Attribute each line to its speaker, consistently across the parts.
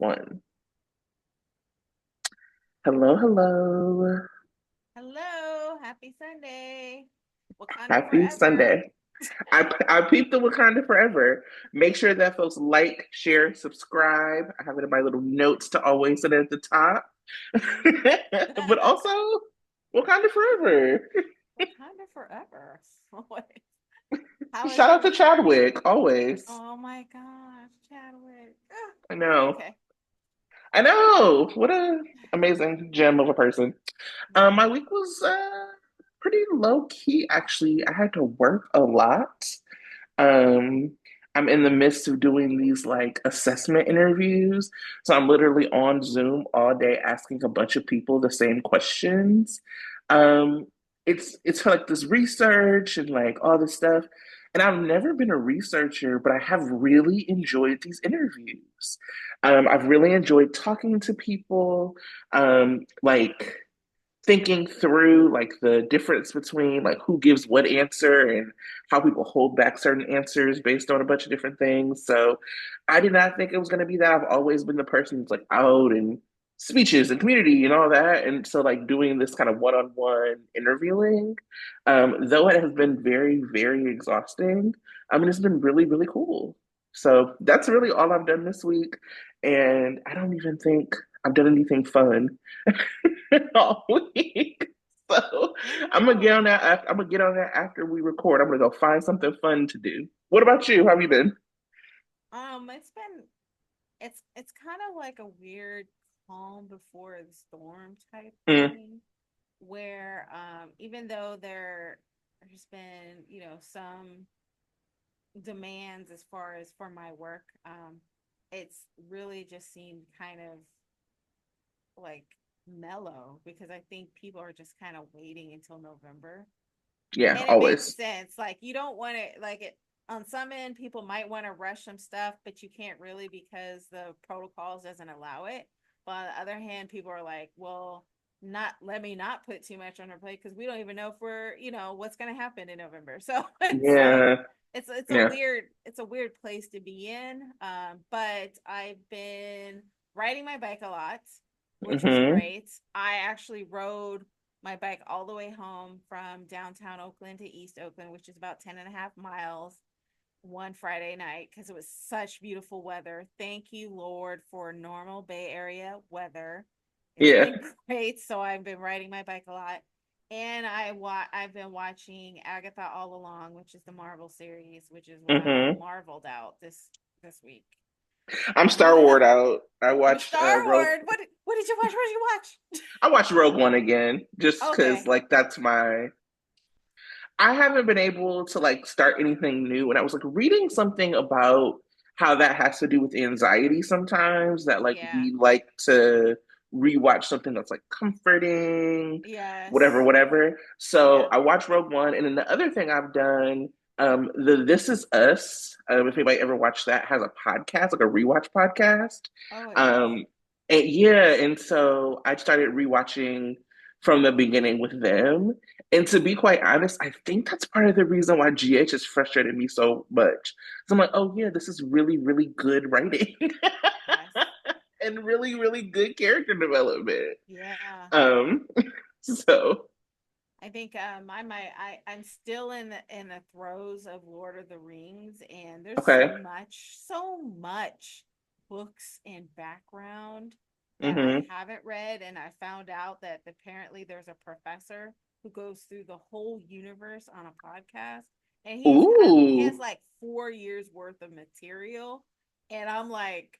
Speaker 1: One. Hello, hello.
Speaker 2: Hello, happy Sunday. Wakanda
Speaker 1: Happy
Speaker 2: forever.
Speaker 1: Sunday. I peeped the Wakanda Forever. Make sure that folks like, share, subscribe. I have it in my little notes to always sit at the top. But also, Wakanda Forever.
Speaker 2: Wakanda forever. Wait, how is
Speaker 1: Shout out to
Speaker 2: your
Speaker 1: Chadwick, always.
Speaker 2: Oh my gosh, Chadwick.
Speaker 1: I
Speaker 2: Ugh.
Speaker 1: know.
Speaker 2: Okay.
Speaker 1: I know. What a amazing gem of a person. My
Speaker 2: Yeah.
Speaker 1: week was pretty low key, actually. I had to work a lot. Um, I'm in the midst of doing these like assessment interviews. So I'm literally on Zoom all day asking a bunch of people the same questions. Um, it's for like this research and like all this stuff. And I've never been a researcher, but I have really enjoyed these interviews. I've really enjoyed talking to people, like thinking through like the difference between like who gives what answer and how people hold back certain answers based on a bunch of different things. So I did not think it was going to be that. I've always been the person who's like out and speeches and community and all that. And so like doing this kind of one-on-one interviewing, though it has been very, very exhausting, I mean, it's been really, really cool. So that's really all I've done this week. And I don't even think I've done anything fun all week. So
Speaker 2: I
Speaker 1: I'm gonna get
Speaker 2: know.
Speaker 1: on that. I'm gonna get on that after we record. I'm gonna go find something fun to do. What about you? How have you been?
Speaker 2: It's been it's kind of like a weird calm before the storm type
Speaker 1: Mm,
Speaker 2: thing where even though there's been, some demands as far as for my work, it's really just seemed kind of like mellow because I think people are just kind of waiting until November.
Speaker 1: yeah,
Speaker 2: And it makes
Speaker 1: always.
Speaker 2: sense. Like you don't want to like it on some end, people might want to rush some stuff, but you can't really because the protocols doesn't allow it. But on the other hand, people are like, well, not let me not put too much on our plate because we don't even know if we're, what's gonna happen in November. So it's like
Speaker 1: Yeah, yeah.
Speaker 2: it's a weird place to be in. But I've been riding my bike a lot, which was
Speaker 1: Hmm.
Speaker 2: great. I actually rode my bike all the way home from downtown Oakland to East Oakland, which is about 10 and a half miles one Friday night because it was such beautiful weather. Thank you, Lord, for normal Bay Area weather. It's
Speaker 1: Yeah.
Speaker 2: been great. So I've been riding my bike a lot. And I've been watching Agatha All Along, which is the Marvel series, which is what I'm all
Speaker 1: Hmm.
Speaker 2: marveled out this week.
Speaker 1: I'm Star Wars out. I
Speaker 2: You're
Speaker 1: watched
Speaker 2: Star
Speaker 1: Rogue.
Speaker 2: Wars. What did you watch? What did you watch?
Speaker 1: I watched Rogue One again, just because
Speaker 2: Okay.
Speaker 1: like that's my. I haven't been able to like start anything new, and I was like reading something about how that has to do with anxiety sometimes. That like
Speaker 2: Yeah.
Speaker 1: we like to rewatch something that's like comforting, whatever,
Speaker 2: Yes.
Speaker 1: whatever. So
Speaker 2: Yeah.
Speaker 1: I watched Rogue One, and then the other thing I've done, the This Is Us. If anybody ever watched that, has a podcast, like a rewatch podcast.
Speaker 2: Oh, it does.
Speaker 1: Um, and yeah, and so I started rewatching from the beginning with them. And to be quite honest, I think that's part of the reason why GH has frustrated me so much. So I'm like, oh yeah, this is really, really good writing
Speaker 2: Yes.
Speaker 1: and really, really good character development.
Speaker 2: Yeah.
Speaker 1: Um, so
Speaker 2: I think I'm still in the throes of Lord of the Rings, and there's
Speaker 1: okay.
Speaker 2: so much books and background that I
Speaker 1: Mm-hmm.
Speaker 2: haven't read, and I found out that apparently there's a professor who goes through the whole universe on a podcast, and he has
Speaker 1: Ooh,
Speaker 2: like 4 years worth of material, and I'm like,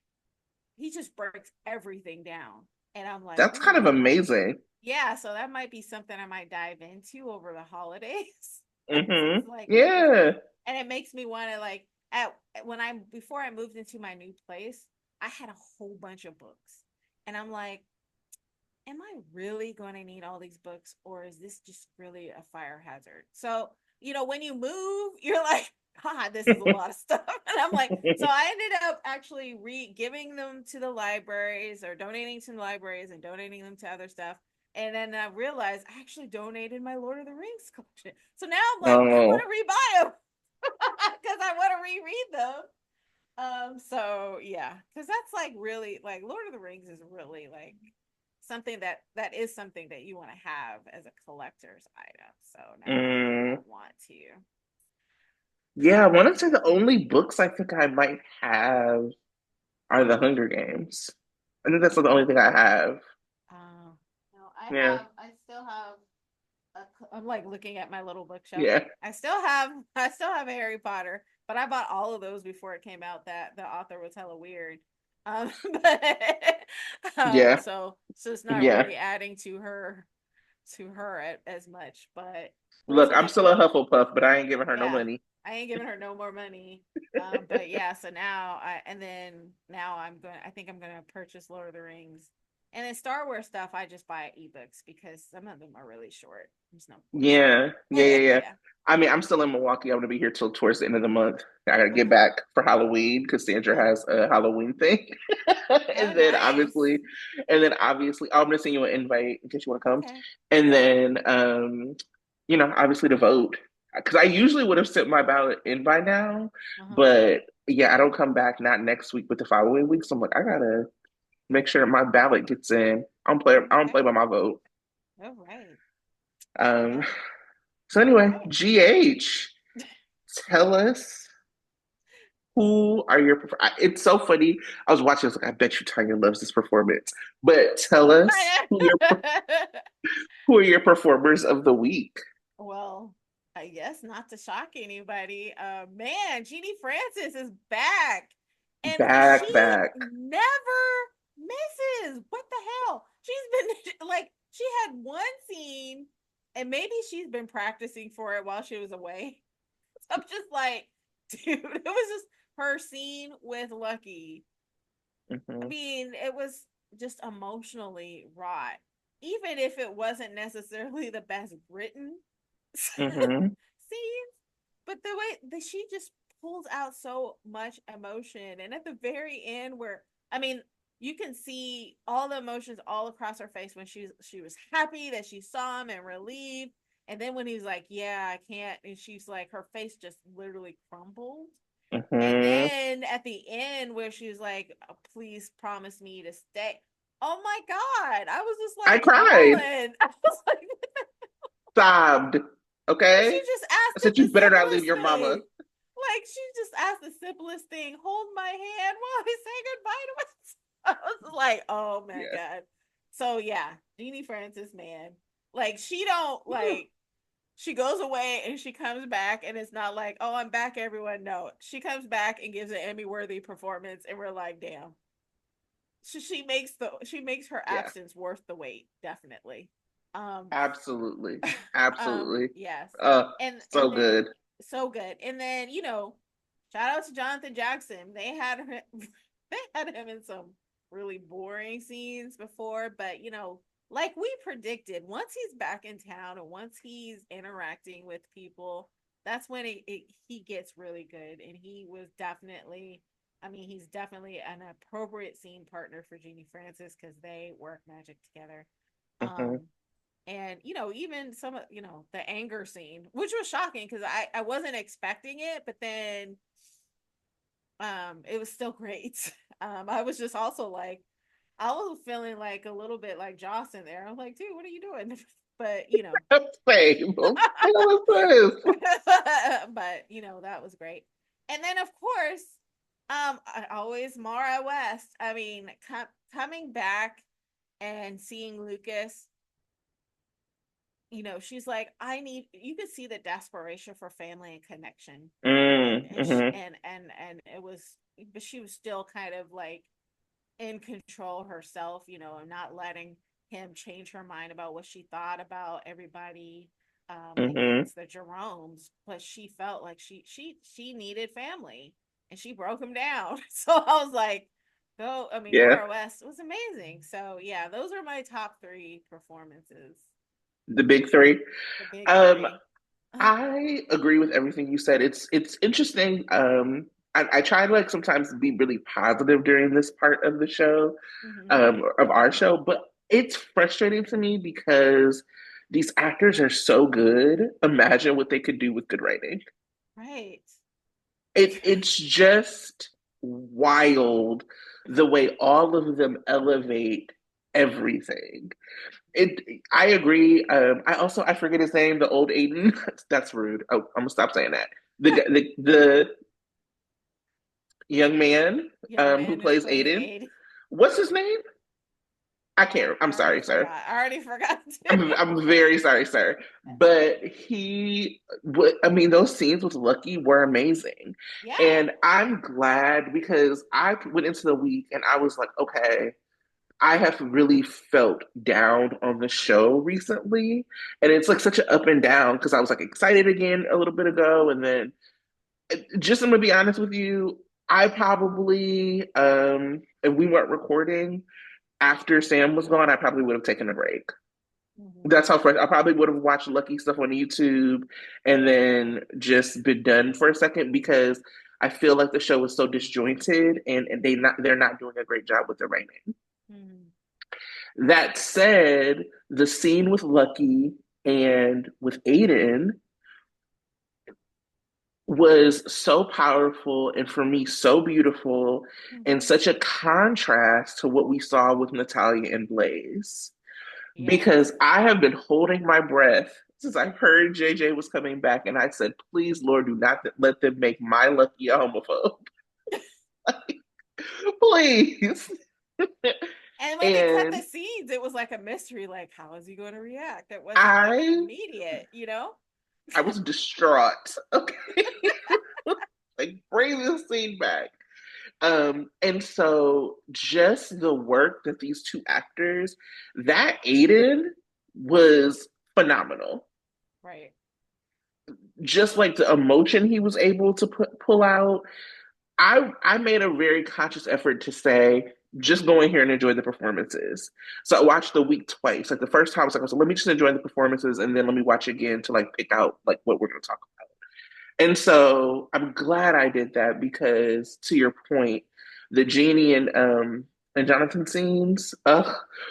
Speaker 2: he just breaks everything down, and I'm like,
Speaker 1: that's kind
Speaker 2: ooh,
Speaker 1: of amazing.
Speaker 2: yeah, so that might be something I might dive into over the holidays.
Speaker 1: Mm-hmm.
Speaker 2: It's like
Speaker 1: Yeah.
Speaker 2: and it makes me want to like at when I before I moved into my new place, I had a whole bunch of books. And I'm like, am I really going to need all these books or is this just really a fire hazard? So, when you move, you're like, God, this is a lot of stuff. And I'm like, so I ended up actually giving them to the libraries or donating to the libraries and donating them to other stuff. And then I realized I actually donated my Lord of the Rings collection. So now I'm like, I want
Speaker 1: Oh,
Speaker 2: to rebuy them because I want to reread them. So yeah, because that's like really like Lord of the Rings is really like something that is something that you want to have as a collector's item. So now I'm making
Speaker 1: Mm,
Speaker 2: that want to.
Speaker 1: yeah, I want to say the only books I think I might have are the Hunger Games. I think that's the only thing I have.
Speaker 2: No,
Speaker 1: Yeah,
Speaker 2: I still have I'm like looking at my little bookshelf.
Speaker 1: yeah,
Speaker 2: I still have Harry Potter, but I bought all of those before it came out that the author was hella weird. But
Speaker 1: yeah,
Speaker 2: so it's not
Speaker 1: yeah.
Speaker 2: really adding to her as much. But we're
Speaker 1: Look,
Speaker 2: just
Speaker 1: I'm
Speaker 2: gonna
Speaker 1: still a Hufflepuff, but I ain't giving her no
Speaker 2: yeah.
Speaker 1: money.
Speaker 2: I ain't giving her no more money. But yeah, so now now I think I'm gonna purchase Lord of the Rings. And then Star Wars stuff, I just buy ebooks because some of them are really short. There's no
Speaker 1: Yeah, yeah, yeah,
Speaker 2: point.
Speaker 1: yeah.
Speaker 2: Yeah.
Speaker 1: I mean, I'm still in Milwaukee. I'm gonna be here till towards the end of the month. I gotta get
Speaker 2: Okay.
Speaker 1: back for Halloween because Sandra
Speaker 2: Oh,
Speaker 1: has a Halloween thing,
Speaker 2: oh,
Speaker 1: and then
Speaker 2: nice.
Speaker 1: obviously, I'm gonna send you an invite in case you want to come,
Speaker 2: Okay.
Speaker 1: and
Speaker 2: Yeah.
Speaker 1: then obviously to vote because I usually would have sent my ballot in by now,
Speaker 2: Uh-huh.
Speaker 1: but yeah, I don't come back not next week but the following week, so I'm like I gotta make sure my ballot gets in. I don't
Speaker 2: Okay.
Speaker 1: play by my vote.
Speaker 2: All right.
Speaker 1: Um,
Speaker 2: Well,
Speaker 1: so
Speaker 2: all
Speaker 1: anyway,
Speaker 2: right.
Speaker 1: GH, tell us who are your. It's so funny. I was watching. I was like, I bet you Tanya loves this performance. But tell us who are your performers of the week.
Speaker 2: Well, I guess not to shock anybody. Man, Jeannie Francis is back, and
Speaker 1: Back,
Speaker 2: she
Speaker 1: back.
Speaker 2: never misses. What the hell? She's been like, she had one scene, and maybe she's been practicing for it while she was away. I'm just like, dude, it was just her scene with Lucky. I
Speaker 1: Hmm.
Speaker 2: mean, it was just emotionally wrought, even if it wasn't necessarily the best written
Speaker 1: Hmm.
Speaker 2: scenes. But the way that she just pulls out so much emotion, and at the very end, where I mean, you can see all the emotions all across her face when she was happy that she saw him and relieved, and then when he's like, "Yeah, I can't," and she's like, her face just literally crumbled. And
Speaker 1: Hmm.
Speaker 2: then at the end, where she's like, "Oh, please promise me to stay." Oh my God. I was just
Speaker 1: I
Speaker 2: like
Speaker 1: cried,
Speaker 2: bawling. I was like,
Speaker 1: sobbed.
Speaker 2: she
Speaker 1: Okay,
Speaker 2: just
Speaker 1: I
Speaker 2: asked
Speaker 1: said
Speaker 2: it
Speaker 1: you
Speaker 2: the
Speaker 1: better not leave
Speaker 2: simplest
Speaker 1: your mama.
Speaker 2: thing. Like, she just asked the simplest thing: hold my hand while I say goodbye to myself. I was like, oh my
Speaker 1: Yeah.
Speaker 2: God. So, yeah, Jeannie Francis, man. Like, she don't, like, she goes away and she comes back, and it's not like, oh, I'm back, everyone. No, she comes back and gives an Emmy worthy performance, and we're like, damn. She makes her
Speaker 1: Yeah.
Speaker 2: absence worth the wait, definitely. Um,
Speaker 1: Absolutely. Absolutely.
Speaker 2: yes,
Speaker 1: So
Speaker 2: and then
Speaker 1: good.
Speaker 2: so good, and then shout out to Jonathan Jackson. They had him in some really boring scenes before, but like we predicted, once he's back in town and once he's interacting with people, that's when he gets really good, and he was definitely. I mean, he's definitely an appropriate scene partner for Jeannie Francis because they work magic together.
Speaker 1: Hmm.
Speaker 2: Um, and even some of the anger scene, which was shocking because I wasn't expecting it, but then it was still great. I was just also like, I was feeling like a little bit like Joss in there. I'm like, dude, what are you doing? But
Speaker 1: Same. What the hell is this?
Speaker 2: but that was great. And then of course, I always Mara West. I mean, coming back and seeing Lucas, she's like, I need. You could see the desperation for family and connection,
Speaker 1: Mm, hmm.
Speaker 2: and it was, but she was still kind of like in control herself, and not letting him change her mind about what she thought about everybody
Speaker 1: Hmm.
Speaker 2: against the Jeromes. But she felt like she needed family, and she broke him down. So I was like, go. I mean,
Speaker 1: Yeah.
Speaker 2: Mara West was amazing. So yeah, those are my top three performances.
Speaker 1: The big three.
Speaker 2: The big
Speaker 1: Um,
Speaker 2: three.
Speaker 1: I agree with everything you said. It's interesting. I try to like sometimes be really positive during this part of the show,
Speaker 2: Mm-hmm.
Speaker 1: of our show, but it's frustrating to me because these actors are so good. Imagine what they could do with good writing.
Speaker 2: Right.
Speaker 1: It's just wild the way all of them elevate everything. It, I agree. I forget his name. The old Aiden. That's rude. Oh, I'm gonna stop saying that. The young man
Speaker 2: Young
Speaker 1: who
Speaker 2: man is
Speaker 1: plays
Speaker 2: playing
Speaker 1: Aiden.
Speaker 2: aid.
Speaker 1: What's his name? I can't. I'm
Speaker 2: I already
Speaker 1: sorry, sir.
Speaker 2: forgot. I already forgot too.
Speaker 1: I'm very sorry, sir. But I mean, those scenes with Lucky were amazing.
Speaker 2: Yeah.
Speaker 1: And I'm glad because I went into the week and I was like, okay, I have really felt down on the show recently. And it's like such an up and down because I was like excited again a little bit ago. And then just I'm gonna be honest with you, I probably, if we weren't recording after Sam was gone, I probably would have taken a break.
Speaker 2: Mhm.
Speaker 1: That's how fresh. I probably would have watched Lucky stuff on YouTube and then just been done for a second because I feel like the show is so disjointed and they're not doing a great job with the writing.
Speaker 2: Mhm.
Speaker 1: That said, the scene with Lucky and with Aiden was so powerful and for me so beautiful and
Speaker 2: Mhm.
Speaker 1: such a contrast to what we saw with Natalia and Blaze.
Speaker 2: Yes.
Speaker 1: Because I have been holding my breath since I heard JJ was coming back, and I said, "Please, Lord, do not let them make my Lucky a homophobe, please."
Speaker 2: And when they cut the
Speaker 1: And
Speaker 2: scenes, it was like a mystery. Like, how is he going to react? It wasn't like an
Speaker 1: I,
Speaker 2: immediate, you know?
Speaker 1: I was distraught. Okay, like bring this scene back. And so just the work that these two actors, that Aiden was phenomenal.
Speaker 2: Right.
Speaker 1: Just like the emotion he was able to pull out. I made a very conscious effort to say, just go in here and enjoy the performances. So I watched the week twice. Like the first time I was like, so let me just enjoy the performances and then let me watch again to like pick out like what we're gonna talk about. And so I'm glad I did that because to your point, the Jeannie and Jonathan scenes,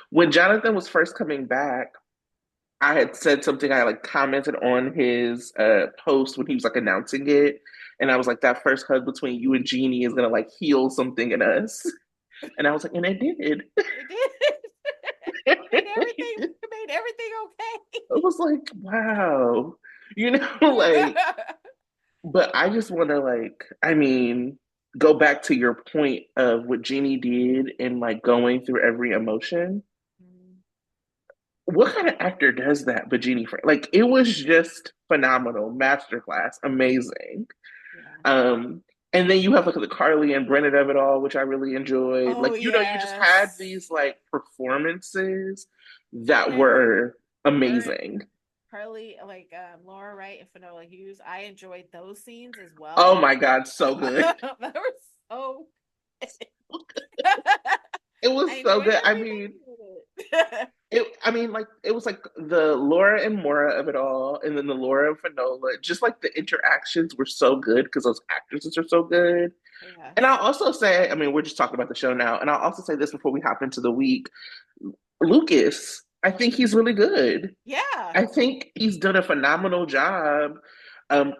Speaker 1: when Jonathan was first coming back, I had said something. I like commented on his post when he was like announcing it, and I was like, "That first hug between you and Jeannie is gonna like heal something in us." And I was like, and it did.
Speaker 2: It did. It made everything
Speaker 1: I
Speaker 2: okay.
Speaker 1: was like, wow, you know, like. But I just want to like, I mean, go back to your point of what Jeannie did and like going through every emotion.
Speaker 2: Mm,
Speaker 1: What kind of actor does that but Jeannie Frank? Like it was just phenomenal, masterclass, amazing.
Speaker 2: yeah.
Speaker 1: Um, and then you have like the Carly and Brennan of it all, which I really enjoyed.
Speaker 2: Oh
Speaker 1: Like, you know, you just had
Speaker 2: yes.
Speaker 1: these like performances that
Speaker 2: And
Speaker 1: were
Speaker 2: her and
Speaker 1: amazing.
Speaker 2: Carly, like Laura Wright and Finola Hughes, I enjoyed those scenes as
Speaker 1: Oh
Speaker 2: well.
Speaker 1: my God, so good.
Speaker 2: They were so
Speaker 1: It
Speaker 2: I
Speaker 1: was so
Speaker 2: enjoyed
Speaker 1: good. I
Speaker 2: every
Speaker 1: mean,
Speaker 2: minute of it.
Speaker 1: like it was like the Laura and Maura of it all, and then the Laura and Finola. Just like the interactions were so good because those actresses are so good. And
Speaker 2: Yes.
Speaker 1: I'll also say, I mean, we're just talking about the show now, and I'll also say this before we hop into the week. Lucas, I think he's really good.
Speaker 2: Yeah.
Speaker 1: I think he's done a phenomenal job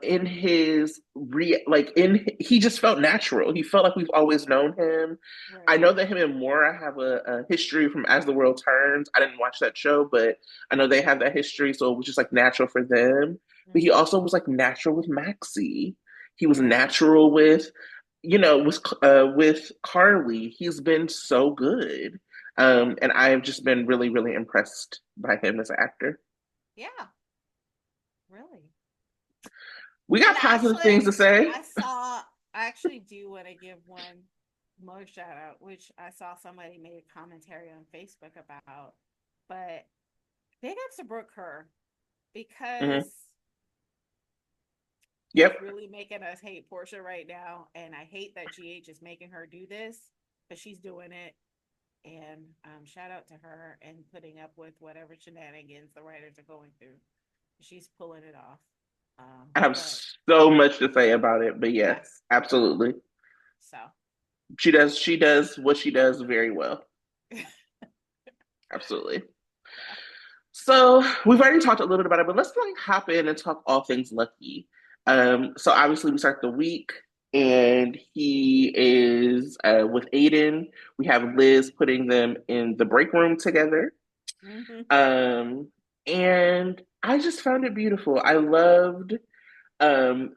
Speaker 1: in his he just felt natural. He felt like we've always known him. I
Speaker 2: Right.
Speaker 1: know that him and Maura have a history from As the World Turns. I didn't watch that show, but I know they have that history, so it was just like natural for them. But he
Speaker 2: Hmm.
Speaker 1: also was like natural with Maxie. He was
Speaker 2: Yeah.
Speaker 1: natural with, with Carly. He's been so good. And I have just been really, really impressed by him as an actor.
Speaker 2: Yeah. Really.
Speaker 1: We
Speaker 2: And
Speaker 1: got positive things to say.
Speaker 2: I actually do want to give one more shout out, which I saw somebody made a commentary on Facebook about. But big ups to Brooke Kerr because
Speaker 1: Hmm.
Speaker 2: he's
Speaker 1: Yep.
Speaker 2: really making us hate Portia right now. And I hate that GH is making her do this, but she's doing it. And shout out to her and putting up with whatever shenanigans the writers are going through. She's pulling it off.
Speaker 1: I have
Speaker 2: But
Speaker 1: so much to say about it, but
Speaker 2: yeah,
Speaker 1: yes, absolutely.
Speaker 2: so
Speaker 1: She does what she does very well.
Speaker 2: yeah.
Speaker 1: Absolutely. So we've already talked a little bit about it, but let's like hop in and talk all things Lucky. So obviously we start the week. and he is with Aiden. We have Liz putting them in the break room together.
Speaker 2: Mm-hmm.
Speaker 1: Um, and I just found it beautiful. I loved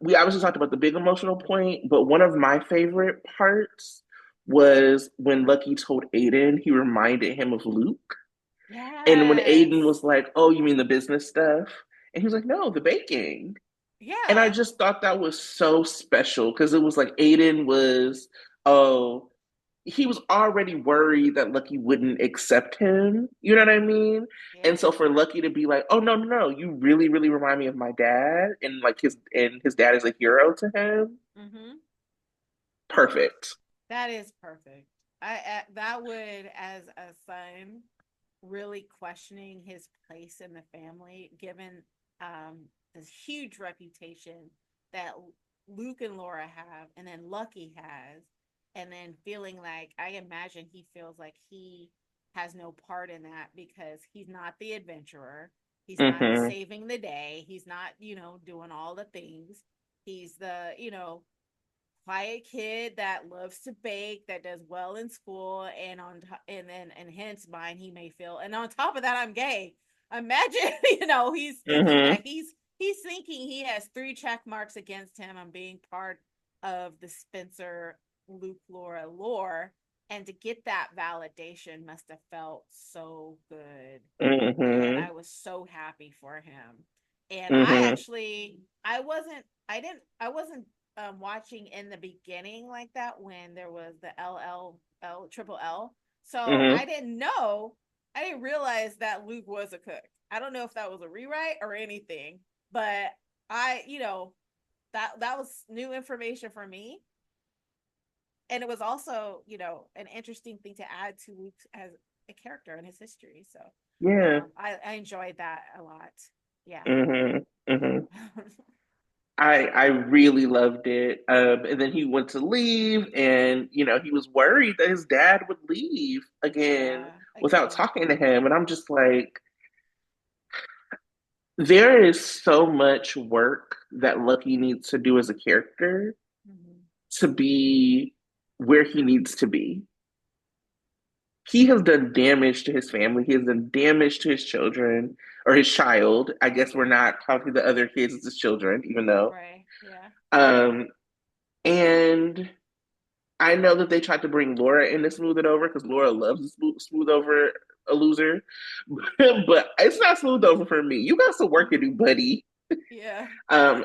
Speaker 1: we obviously talked about the big emotional point, but one of my favorite parts was when Lucky told Aiden he reminded him of Luke. And when Aiden
Speaker 2: Yes.
Speaker 1: was like, "Oh, you mean the business stuff?" And he was like, "No, the baking." And I
Speaker 2: Yeah.
Speaker 1: just thought that was so special because it was like Aiden was, oh, he was already worried that Lucky wouldn't accept him. You know what I mean?
Speaker 2: Yeah.
Speaker 1: And so for Lucky to be like, "Oh no, no, no, you really, really remind me of my dad," and like his dad is a hero to him.
Speaker 2: Mm-hmm.
Speaker 1: Perfect.
Speaker 2: That is perfect. That would, as a son, really questioning his place in the family, given this huge reputation that Luke and Laura have, and then Lucky has, and then feeling like, I imagine he feels like he has no part in that because he's not the adventurer. He's not
Speaker 1: Mm-hmm.
Speaker 2: saving the day. He's not, doing all the things. He's the, quiet kid that loves to bake, that does well in school, and and then and hence mine he may feel. And on top of that, I'm gay. Imagine, he's thinking
Speaker 1: Mm-hmm.
Speaker 2: that he's thinking he has three check marks against him on being part of the Spencer Luke Laura lore. And to get that validation must have felt so good. And
Speaker 1: Mm-hmm.
Speaker 2: I was so happy for him. And
Speaker 1: Mm-hmm.
Speaker 2: I wasn't watching in the beginning like that when there was the triple L. So
Speaker 1: Mm-hmm.
Speaker 2: I didn't realize that Luke was a cook. I don't know if that was a rewrite or anything, but I, that was new information for me. And it was also, an interesting thing to add to Luke as a character in his history. So
Speaker 1: Yeah.
Speaker 2: I enjoyed that a lot. Yeah.
Speaker 1: Mm-hmm. Mm-hmm. I really loved it. And then he went to leave, and he was worried that his dad would leave again
Speaker 2: Yeah.
Speaker 1: without
Speaker 2: Again.
Speaker 1: talking to him. And I'm just like, there is so much work that Lucky needs to do as a character
Speaker 2: Mm-hmm.
Speaker 1: to be where he needs to be. He has done damage to his family. He has done damage to his children or his child. I guess we're
Speaker 2: Yeah.
Speaker 1: not counting the other kids as his children, even though.
Speaker 2: Right. Yeah.
Speaker 1: Um, and I know that they tried to bring Laura in to smooth it over because Laura loves to smooth over a loser, but it's not smooth over for me. You got some work to do, buddy.
Speaker 2: Yeah.
Speaker 1: And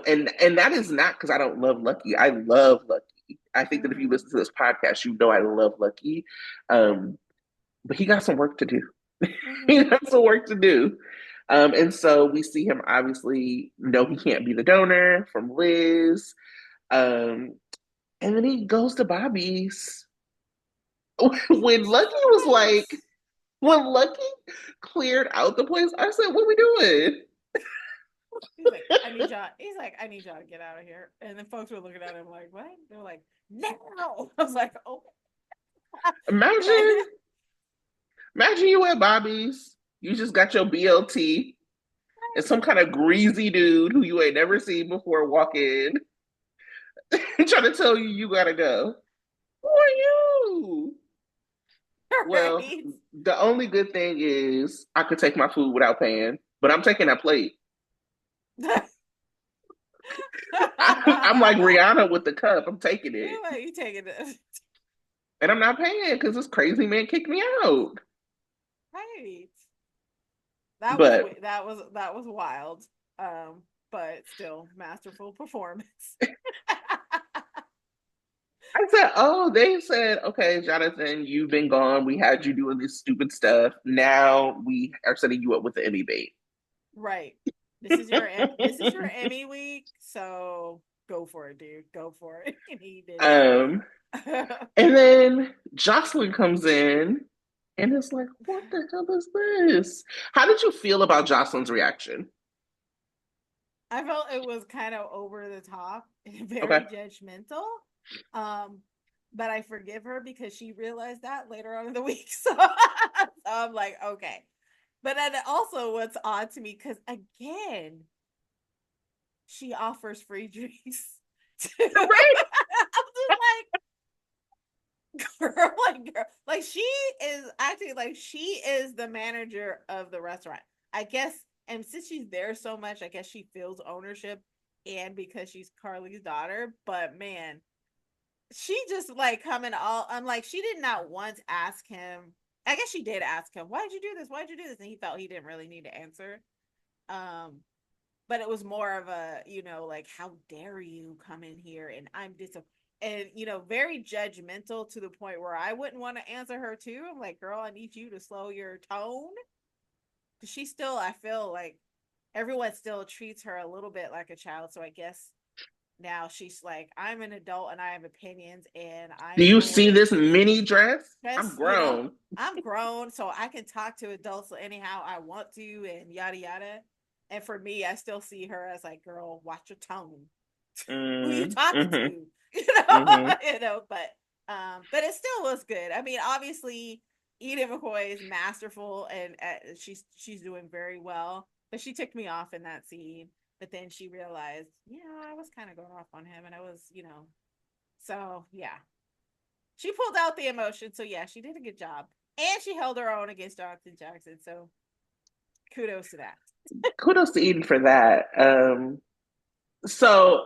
Speaker 1: that is not because I don't love Lucky. I love Lucky. I think that if you
Speaker 2: Mm-hmm.
Speaker 1: listen to this podcast, you know I love Lucky. But he got some work to do. He
Speaker 2: Mm-hmm.
Speaker 1: got some work to do. And so we see him obviously know he can't be the donor from Liz. Um, and then he goes to Bobby's.
Speaker 2: He
Speaker 1: When
Speaker 2: goes to
Speaker 1: Lucky was like,
Speaker 2: Bobby's.
Speaker 1: when Lucky cleared out the place, I said, "What are we doing?"
Speaker 2: He's like, I need y'all. He's like, I need y'all to get out of here. And then folks were looking at him like, what? They're like, no. I was like, oh.
Speaker 1: Imagine, imagine you at Bobby's. You just got your BLT, and some kind of greasy dude who you ain't never seen before walk in and try to tell you you gotta go. Who are you? Well,
Speaker 2: Right.
Speaker 1: the only good thing is I could take my food without paying, but I'm taking that plate. I'm like Rihanna with the cup. I'm taking it,
Speaker 2: You're like, you taking this.
Speaker 1: and I'm not paying because this crazy man kicked me out.
Speaker 2: Right.
Speaker 1: But
Speaker 2: That was wild. But still masterful performance.
Speaker 1: I said, "Oh, they said, okay, Jonathan, you've been gone. We had you doing this stupid stuff. Now we are setting you up with the Emmy bait."
Speaker 2: Right. This is your Emmy week, so go for it, dude. Go for it. And he did it.
Speaker 1: um, and then Jocelyn comes in, and it's like, "What the hell is this?" How did you feel about Jocelyn's reaction?
Speaker 2: I felt it was kind of over the top and
Speaker 1: Okay.
Speaker 2: very judgmental. Um, but I forgive her because she realized that later on in the week. So I'm like, okay. But then also what's odd to me, because again, she offers free drinks too.
Speaker 1: Right?
Speaker 2: like she is acting like she is the manager of the restaurant. I guess, and since she's there so much, I guess she feels ownership, and because she's Carly's daughter. But man, she just like coming all. I'm like, she did not once ask him. I guess she did ask him, "Why'd you do this? Why'd you do this?" And he felt he didn't really need to answer. Um, but it was more of a, like, how dare you come in here and I'm disappointed. And, very judgmental to the point where I wouldn't want to answer her too. I'm like, girl, I need you to slow your tone. She still, I feel like everyone still treats her a little bit like a child. So I guess now she's like, I'm an adult and I have opinions and
Speaker 1: Do
Speaker 2: I'm
Speaker 1: you see
Speaker 2: going
Speaker 1: this mini dress? I'm
Speaker 2: just,
Speaker 1: grown.
Speaker 2: I'm grown, so I can talk to adults anyhow I want to, and yada yada. And for me, I still see her as like, girl, watch your tone. Who you
Speaker 1: Mm,
Speaker 2: talking to?
Speaker 1: mm-hmm, mm-hmm.
Speaker 2: But it still was good. I mean, obviously, Eden McCoy is masterful, and she's doing very well. But she ticked me off in that scene. But then she realized, I was kind of going off on him, and I was, so yeah, she pulled out the emotion. So yeah, she did a good job, and she held her own against Jonathan Jackson. So kudos to that.
Speaker 1: Kudos to Eden for that. So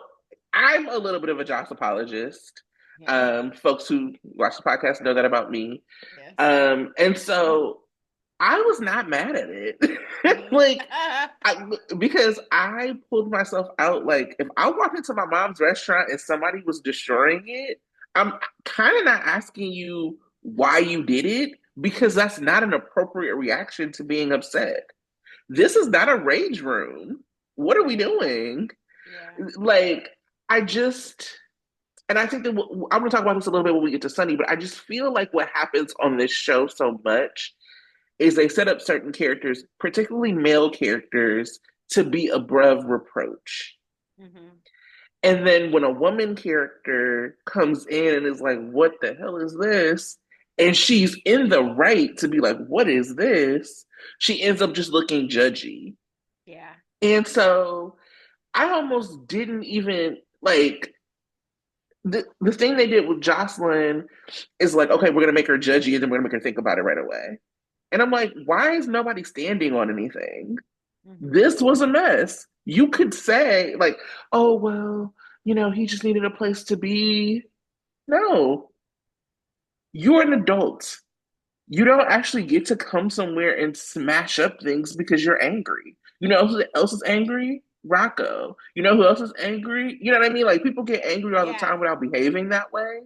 Speaker 1: I'm a little bit of a Joss apologist.
Speaker 2: Yeah.
Speaker 1: Folks who watch the podcast know that about me.
Speaker 2: Yes.
Speaker 1: And so I was not mad at it.
Speaker 2: Mm-hmm.
Speaker 1: like because I pulled myself out. Like if I walked into my mom's restaurant and somebody was destroying it, I'm kind of not asking you why you did it because
Speaker 2: Mm-hmm.
Speaker 1: that's not an appropriate reaction to being upset. This is not a rage room. What are we
Speaker 2: Yeah.
Speaker 1: doing?
Speaker 2: Yeah.
Speaker 1: Like I just and I think that I'm going to talk about this a little bit when we get to Sunny, but I just feel like what happens on this show so much is they set up certain characters, particularly male characters, to be above reproach.
Speaker 2: Mm-hmm.
Speaker 1: And then when a woman character comes in and is like, what the hell is this? And she's in the right to be like, what is this? She ends up just looking judgy.
Speaker 2: Yeah.
Speaker 1: And so I almost didn't even like the thing they did with Jocelyn is like, okay, we're gonna make her judgy and then we're gonna make her think about it right away. And I'm like, why is nobody standing on anything?
Speaker 2: Mm-hmm.
Speaker 1: This was a mess. You could say, like, oh, well, he just needed a place to be. No, you're an adult. You don't actually get to come somewhere and smash up things because you're angry. You know who else is angry? Rocco. You know who else is angry? You know what I mean? Like, people get angry all the
Speaker 2: Yeah.
Speaker 1: time without behaving that way.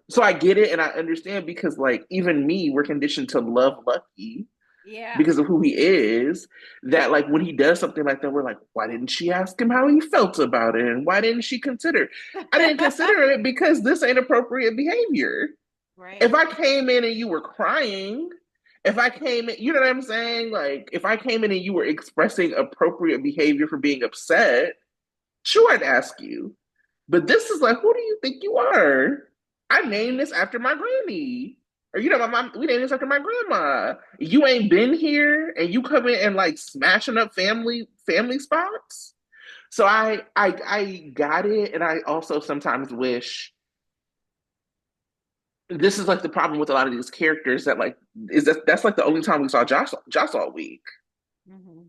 Speaker 1: So I get it and I understand because, like, even me, we're conditioned to love Lucky
Speaker 2: Yeah.
Speaker 1: because of who he is, that like when he does something like that, we're like, why didn't she ask him how he felt about it? And why didn't she consider? I didn't consider it because this ain't appropriate behavior. If
Speaker 2: Right.
Speaker 1: I came in and you were crying, if I came in, you know what I'm saying? Like if I came in and you were expressing appropriate behavior for being upset, sure I'd ask you. But this is like, who do you think you are? I named this after my granny. Or my mom, we named this after my grandma. You ain't been here and you come in and like smashing up family spots. So I got it. And I also sometimes wish this is like the problem with a lot of these characters that like is that's like the only time we saw Josh all week.
Speaker 2: Mm-hmm.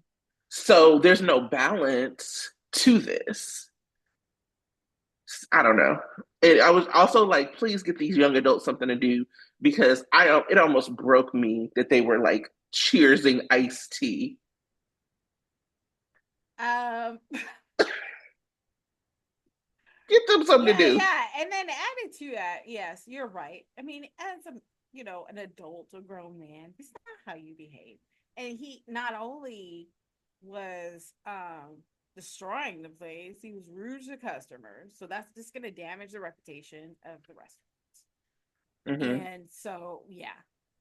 Speaker 1: So there's no balance to this. I don't know. I was also like, please get these young adults something to do because it almost broke me that they were like cheersing iced tea.
Speaker 2: Um.
Speaker 1: Get them something to
Speaker 2: Yeah.
Speaker 1: do.
Speaker 2: Yeah. And then added to that, yes, you're right. I mean, as an adult, a grown man, it's not how you behave. And he not only was destroying the place, he was rude to customers. So that's just going to damage the reputation of the restaurant.
Speaker 1: Mm-hmm.
Speaker 2: And so, yeah.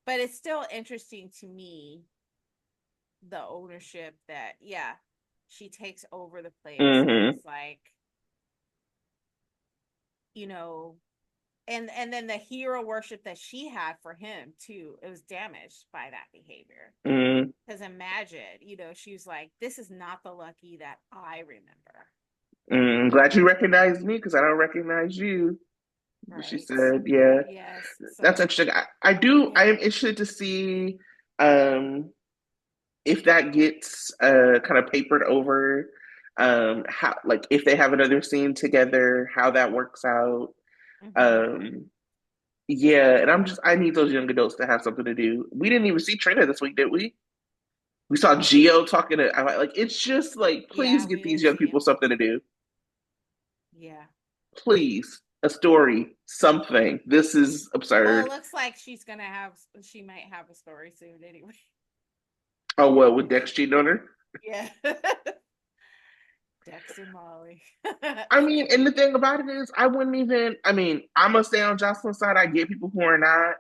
Speaker 2: But it's still interesting to me, the ownership that, yeah, she takes over the place and
Speaker 1: Mm-hmm.
Speaker 2: it's like, you know, and then the hero worship that she had for him too, it was damaged by that behavior.
Speaker 1: Mm-hmm.
Speaker 2: Because imagine, she was like, this is not the Lucky that I remember.
Speaker 1: Mm-hmm. Glad you recognize me because I don't recognize you. She
Speaker 2: Right.
Speaker 1: said, yeah,
Speaker 2: Yes.
Speaker 1: that's
Speaker 2: So,
Speaker 1: interesting. I
Speaker 2: yeah.
Speaker 1: am interested to see um, if that gets kind of papered over, how, like, if they have another scene together, how that works out.
Speaker 2: Hmm.
Speaker 1: Um, yeah, and I need those young adults to have something to do. We didn't even see Trina this week, did we? We saw Geo talking to, like, it's just like, please
Speaker 2: Yeah,
Speaker 1: get
Speaker 2: we
Speaker 1: these
Speaker 2: didn't
Speaker 1: young
Speaker 2: see
Speaker 1: people
Speaker 2: him.
Speaker 1: something to do.
Speaker 2: Yeah.
Speaker 1: Please, a story, something. This is
Speaker 2: Well, it
Speaker 1: absurd.
Speaker 2: looks like she might have a story soon anyway.
Speaker 1: Oh, well, with Dex cheating on her?
Speaker 2: Yeah. Dex and Molly.
Speaker 1: I mean, and the thing about it is, I wouldn't even, I mean, I'm going to stay on Jocelyn's side. I get people who are not.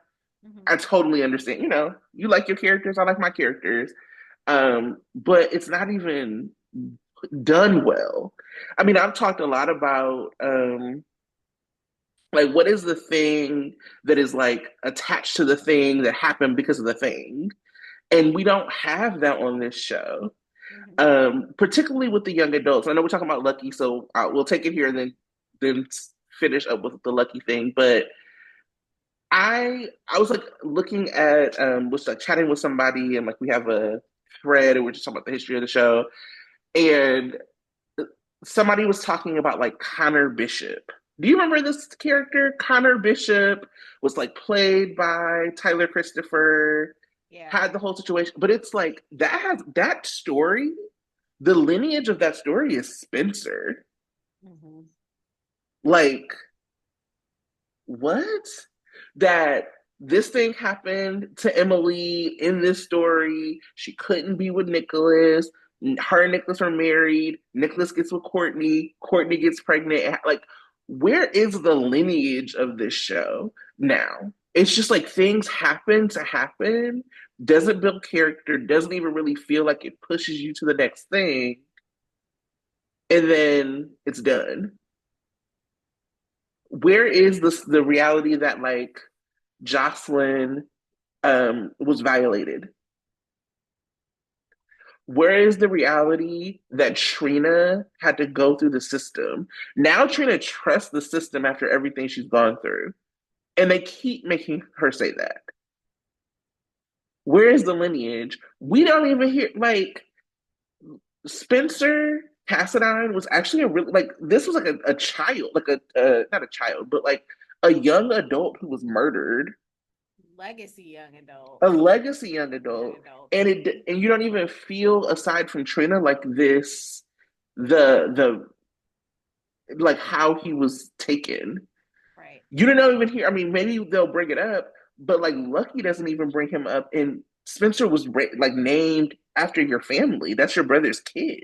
Speaker 1: I
Speaker 2: Hmm.
Speaker 1: totally understand. You know, you like your characters, I like my characters. But it's not even done well. I mean, I've talked a lot about like what is the thing that is like attached to the thing that happened because of the thing. And we don't have that on this show.
Speaker 2: Hmm.
Speaker 1: Particularly with the young adults. I know we're talking about Lucky, so we'll take it here and then finish up with the Lucky thing. But I was like looking at was like chatting with somebody and like we have a thread and we're just talking about the history of the show and somebody was talking about like Connor Bishop. Do you remember this character? Connor Bishop was like played by Tyler Christopher,
Speaker 2: Yeah.
Speaker 1: had the whole situation, but it's like that has that story, the lineage of that story is Spencer.
Speaker 2: Hmm.
Speaker 1: Like, what? That this thing happened to Emily in this story. She couldn't be with Nicholas. Her and Nicholas are married. Nicholas gets with Courtney. Courtney gets pregnant. Like, where is the lineage of this show now? It's just like things happen to happen, doesn't build character, doesn't even really feel like it pushes you to the next thing, and then it's done. Where is the reality that like Jocelyn was violated? Where is the reality that Trina had to go through the system? Now Trina trusts the system after everything she's gone through. And they keep making her say that. Where is the lineage? We don't even hear like Spencer Cassadine was actually a really like this was like a child, like a not a child, but like a young adult who was murdered,
Speaker 2: Legacy young adult.
Speaker 1: a legacy young
Speaker 2: Young
Speaker 1: adult,
Speaker 2: adult.
Speaker 1: and you don't even feel aside from Trina like this the like how he was taken.
Speaker 2: Right.
Speaker 1: You don't even hear. I mean, maybe they'll bring it up, but like Lucky doesn't even bring him up. And Spencer was like named after your family. That's your brother's kid.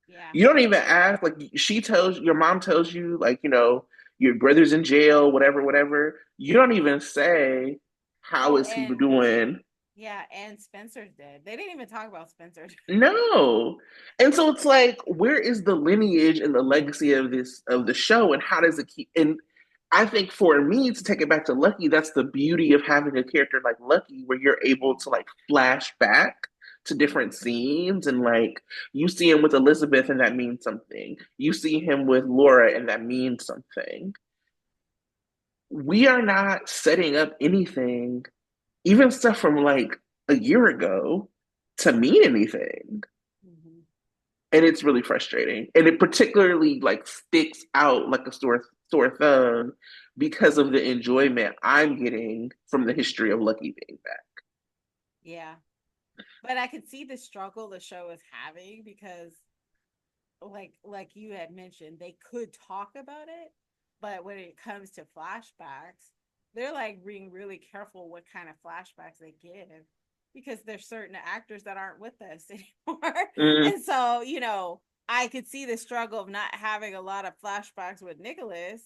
Speaker 2: Yeah.
Speaker 1: You don't even ask. Like she tells your mom tells you like your brother's in jail, whatever, whatever. You don't even say how
Speaker 2: Oh,
Speaker 1: is he
Speaker 2: and
Speaker 1: doing.
Speaker 2: yeah, and Spencer's dead. They didn't even talk about Spencer.
Speaker 1: No. And so it's like, where is the lineage and the legacy of this of the show and how does it keep and I think for me to take it back to Lucky, that's the beauty of having a character like Lucky where you're able to like flash back to different scenes and like you see him with Elizabeth and that means something. You see him with Laura and that means something. We are not setting up anything, even stuff from like a year ago, to mean anything.
Speaker 2: Hmm.
Speaker 1: And it's really frustrating and it particularly like sticks out like a sore thumb because of the enjoyment I'm getting from the history of Lucky being back.
Speaker 2: Yeah. But I could see the struggle the show is having because like you had mentioned, they could talk about it, but when it comes to flashbacks, they're like being really careful what kind of flashbacks they give because there's certain actors that aren't with us anymore.
Speaker 1: Mm,
Speaker 2: And so, I could see the struggle of not having a lot of flashbacks with Nicholas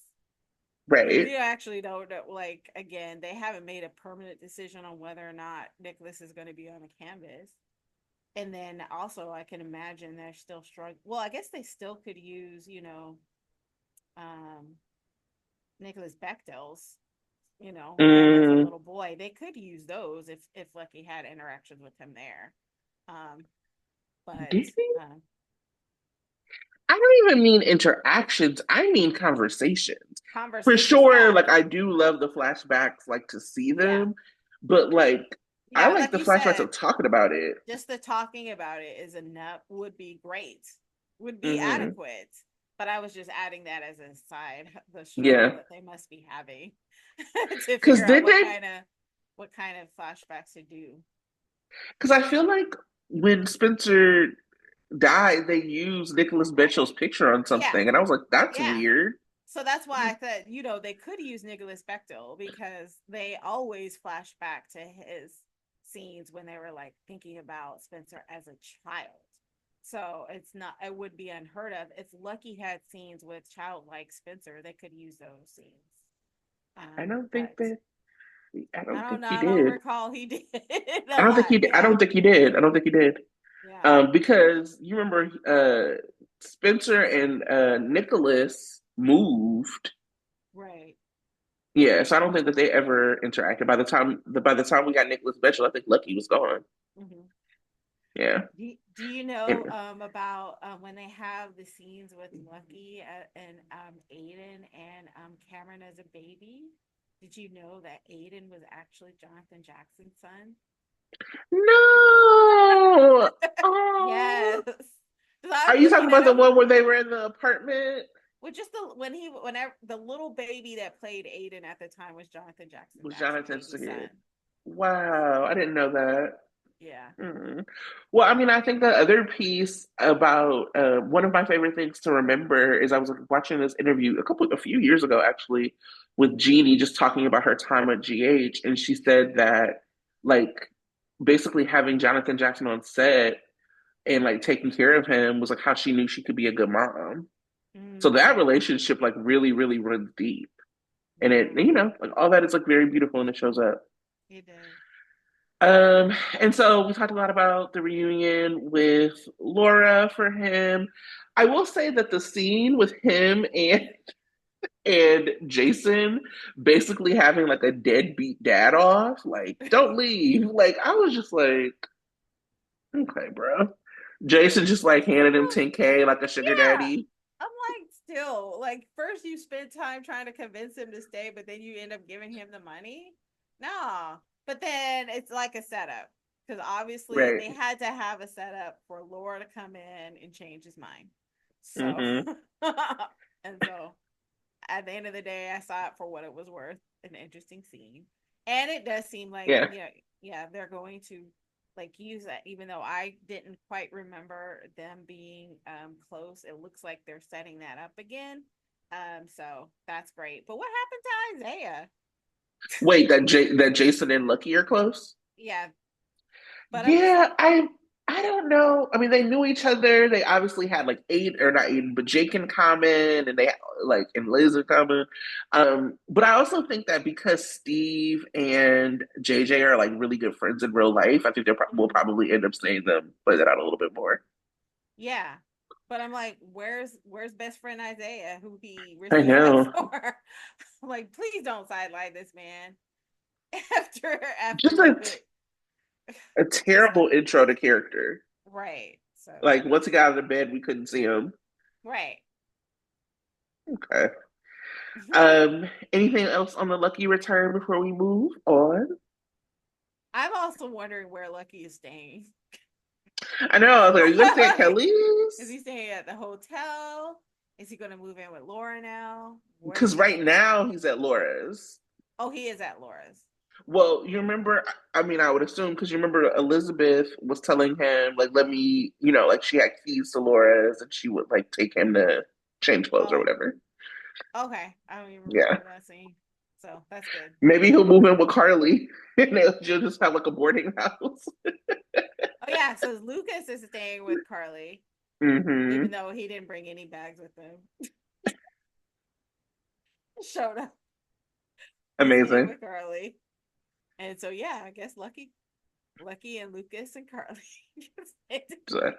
Speaker 2: because
Speaker 1: right.
Speaker 2: we actually don't know. Like, again, they haven't made a permanent decision on whether or not Nicholas is going to be on the canvas. And then also, I can imagine they're still struggling. Well, I guess they still could use, um, Nicholas Bechdel's, him as a
Speaker 1: Mm,
Speaker 2: little boy. They could use those if Lucky had interactions with him there. Um, but
Speaker 1: did he?
Speaker 2: uh,
Speaker 1: don't even mean interactions. I mean conversations. For
Speaker 2: Conversations.
Speaker 1: sure,
Speaker 2: Yeah.
Speaker 1: like I do love the flashbacks, like to see
Speaker 2: Yeah.
Speaker 1: them, but like I
Speaker 2: Yeah.
Speaker 1: like
Speaker 2: Like
Speaker 1: the
Speaker 2: you
Speaker 1: flashbacks
Speaker 2: said,
Speaker 1: of talking about it.
Speaker 2: just the talking about it is enough, would be great, would be
Speaker 1: Hmm.
Speaker 2: adequate. But I was just adding that as a side, the struggle
Speaker 1: Yeah,
Speaker 2: that they must be having to
Speaker 1: because
Speaker 2: figure out
Speaker 1: did they?
Speaker 2: what kind of flashbacks to do.
Speaker 1: Because I feel like when Spencer died, they used Nicholas Bechel's picture on
Speaker 2: Yeah.
Speaker 1: something, and I was like, that's
Speaker 2: Yeah.
Speaker 1: weird.
Speaker 2: So that's why I thought, they could use Nicholas Bechtel because they always flash back to his scenes when they were like thinking about Spencer as a child. So it would be unheard of. If Lucky had scenes with childlike Spencer, they could use those scenes.
Speaker 1: I don't think
Speaker 2: But
Speaker 1: that. I
Speaker 2: I
Speaker 1: don't
Speaker 2: don't
Speaker 1: think
Speaker 2: know.
Speaker 1: he
Speaker 2: I don't
Speaker 1: did.
Speaker 2: recall he did
Speaker 1: I
Speaker 2: a
Speaker 1: don't think
Speaker 2: lot.
Speaker 1: he did. I
Speaker 2: Yeah.
Speaker 1: don't think he did. I don't think he did.
Speaker 2: Yeah.
Speaker 1: Because you remember Spencer and Nicholas moved.
Speaker 2: Right.
Speaker 1: Yeah, so I don't think that they ever interacted. By the time we got Nicholas Mitchell, I think Lucky was gone.
Speaker 2: Hmm.
Speaker 1: Yeah.
Speaker 2: Do you know
Speaker 1: And-
Speaker 2: about when they have the scenes with Lucky and Aiden and Cameron as a baby? Did you know that Aiden was actually Jonathan Jackson's son?
Speaker 1: No.
Speaker 2: Yes.
Speaker 1: Oh.
Speaker 2: So I
Speaker 1: Are
Speaker 2: was
Speaker 1: you talking
Speaker 2: looking at
Speaker 1: about the
Speaker 2: him
Speaker 1: one where they were in the apartment?
Speaker 2: with just whenever the little baby that played Aiden at the time was Jonathan Jackson's
Speaker 1: Was
Speaker 2: actual
Speaker 1: Jonathan
Speaker 2: baby son.
Speaker 1: Sigurd? Wow, I didn't know that.
Speaker 2: Yeah.
Speaker 1: Mm. Well, I mean, I think the other piece about one of my favorite things to remember is I was watching this interview a few years ago, actually, with Jeannie, just talking about her time at GH, and she said that like basically having Jonathan Jackson on set and like taking care of him was like how she knew she could be a good mom. So that
Speaker 2: Mm,
Speaker 1: relationship like really, really runs deep, and it
Speaker 2: yeah,
Speaker 1: like all that is like very beautiful and it shows up.
Speaker 2: he did.
Speaker 1: And so we talked a lot about the reunion with Laura for him. I will say that the scene with him and Jason basically having like a deadbeat dad off, like, don't leave. Like, I was just like, okay, bro. Jason just like handed him 10K like a sugar
Speaker 2: Yeah.
Speaker 1: daddy.
Speaker 2: I'm like, still, like, first you spend time trying to convince him to stay, but then you end up giving him the money. No. But then it's like a setup because obviously
Speaker 1: Right.
Speaker 2: they had to have a setup for Laura to come in and change his mind. So,
Speaker 1: Mm-hmm.
Speaker 2: and so at the end of the day, I saw it for what it was worth, an interesting scene. And it does seem like,
Speaker 1: Yeah.
Speaker 2: yeah, they're going to like use that, even though I didn't quite remember them being close. It looks like they're setting that up again. So that's great. But what happened to Isaiah?
Speaker 1: Wait, that Jason and Lucky are close?
Speaker 2: Yeah, but I'm just
Speaker 1: Yeah,
Speaker 2: like,
Speaker 1: I don't know. I mean, they knew each other. They obviously had like eight or not Aiden, but Jake in common, and they like and Liz in common. But I also think that because Steve and JJ are like really good friends in real life, I think we'll
Speaker 2: mhm.
Speaker 1: probably end up seeing them play that out a little bit more.
Speaker 2: Yeah. But I'm like, where's best friend Isaiah, who he risked
Speaker 1: I
Speaker 2: his life
Speaker 1: know.
Speaker 2: for? I'm like, please don't sideline this man after
Speaker 1: Just
Speaker 2: what the
Speaker 1: a
Speaker 2: just
Speaker 1: terrible intro to character.
Speaker 2: right. So
Speaker 1: Like once he got out of the bed, we couldn't see him.
Speaker 2: right.
Speaker 1: Okay. Anything else on the Lucky return before we move on?
Speaker 2: I'm also wondering where Lucky is staying.
Speaker 1: I know. I was like, are you gonna stay at
Speaker 2: Like, is
Speaker 1: Kelly's?
Speaker 2: he staying at the hotel? Is he going to move in with Laura now? What is
Speaker 1: Because
Speaker 2: he
Speaker 1: right
Speaker 2: doing?
Speaker 1: now he's at Laura's.
Speaker 2: Oh, he is at Laura's.
Speaker 1: Well, you remember, I mean, I would assume, because you remember Elizabeth was telling him, like, let me, like she had keys to Laura's and she would, like, take him to change clothes or
Speaker 2: Oh,
Speaker 1: whatever.
Speaker 2: okay. I don't even
Speaker 1: Yeah.
Speaker 2: remember that scene. So that's good.
Speaker 1: Maybe he'll move in with Carly and she'll just have, like, a boarding house.
Speaker 2: Oh yeah, so Lucas is staying with Carly, even
Speaker 1: Hmm.
Speaker 2: though he didn't bring any bags with him. Showed up. He's staying
Speaker 1: Amazing.
Speaker 2: with Carly. And so yeah, I guess Lucky and Lucas and Carly stay
Speaker 1: So,
Speaker 2: together.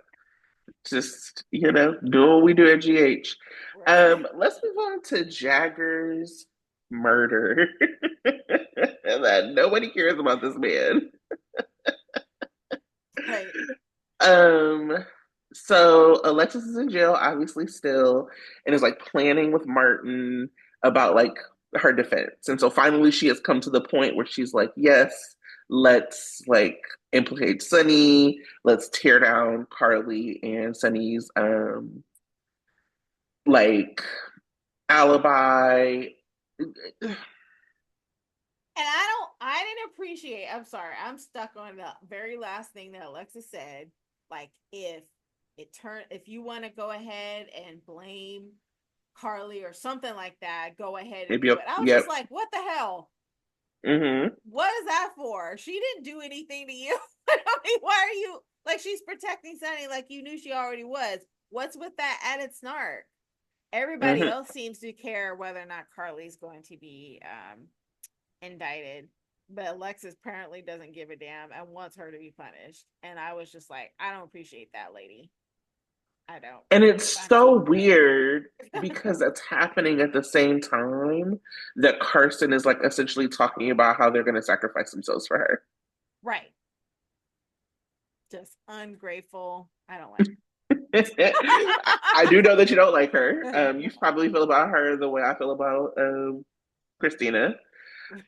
Speaker 1: just, do what we do at GH.
Speaker 2: Right.
Speaker 1: Let's move on to Jagger's murder. That nobody cares about this man.
Speaker 2: Right.
Speaker 1: Um, So Alexis is in jail, obviously still, and is like planning with Martin about like her defense. And so finally she has come to the point where she's like, yes, let's like implicate Sunny, let's tear down Carly and Sunny's like alibi.
Speaker 2: And I didn't appreciate, I'm sorry, I'm stuck on the very last thing that Alexa said. Like, if you want to go ahead and blame Carly or something like that, go ahead and
Speaker 1: Maybe
Speaker 2: do it. I was just
Speaker 1: yep.
Speaker 2: like, what the hell?
Speaker 1: Mm-hmm.
Speaker 2: What is that for? She didn't do anything to you. I mean, why are you like she's protecting Sunny like you knew she already was? What's with that added snark? Everybody
Speaker 1: Mm-hmm.
Speaker 2: else seems to care whether or not Carly's going to be indicted, but Alexis apparently doesn't give a damn and wants her to be punished. And I was just like, I don't appreciate that lady. I don't.
Speaker 1: And it's
Speaker 2: I'm too
Speaker 1: so weird
Speaker 2: mad.
Speaker 1: because that's happening at the same time that Carson is like essentially talking about how they're going to sacrifice themselves for her.
Speaker 2: Right. Just ungrateful. I don't like
Speaker 1: I do know that you don't like her.
Speaker 2: her.
Speaker 1: You probably feel about her the way I feel about Christina.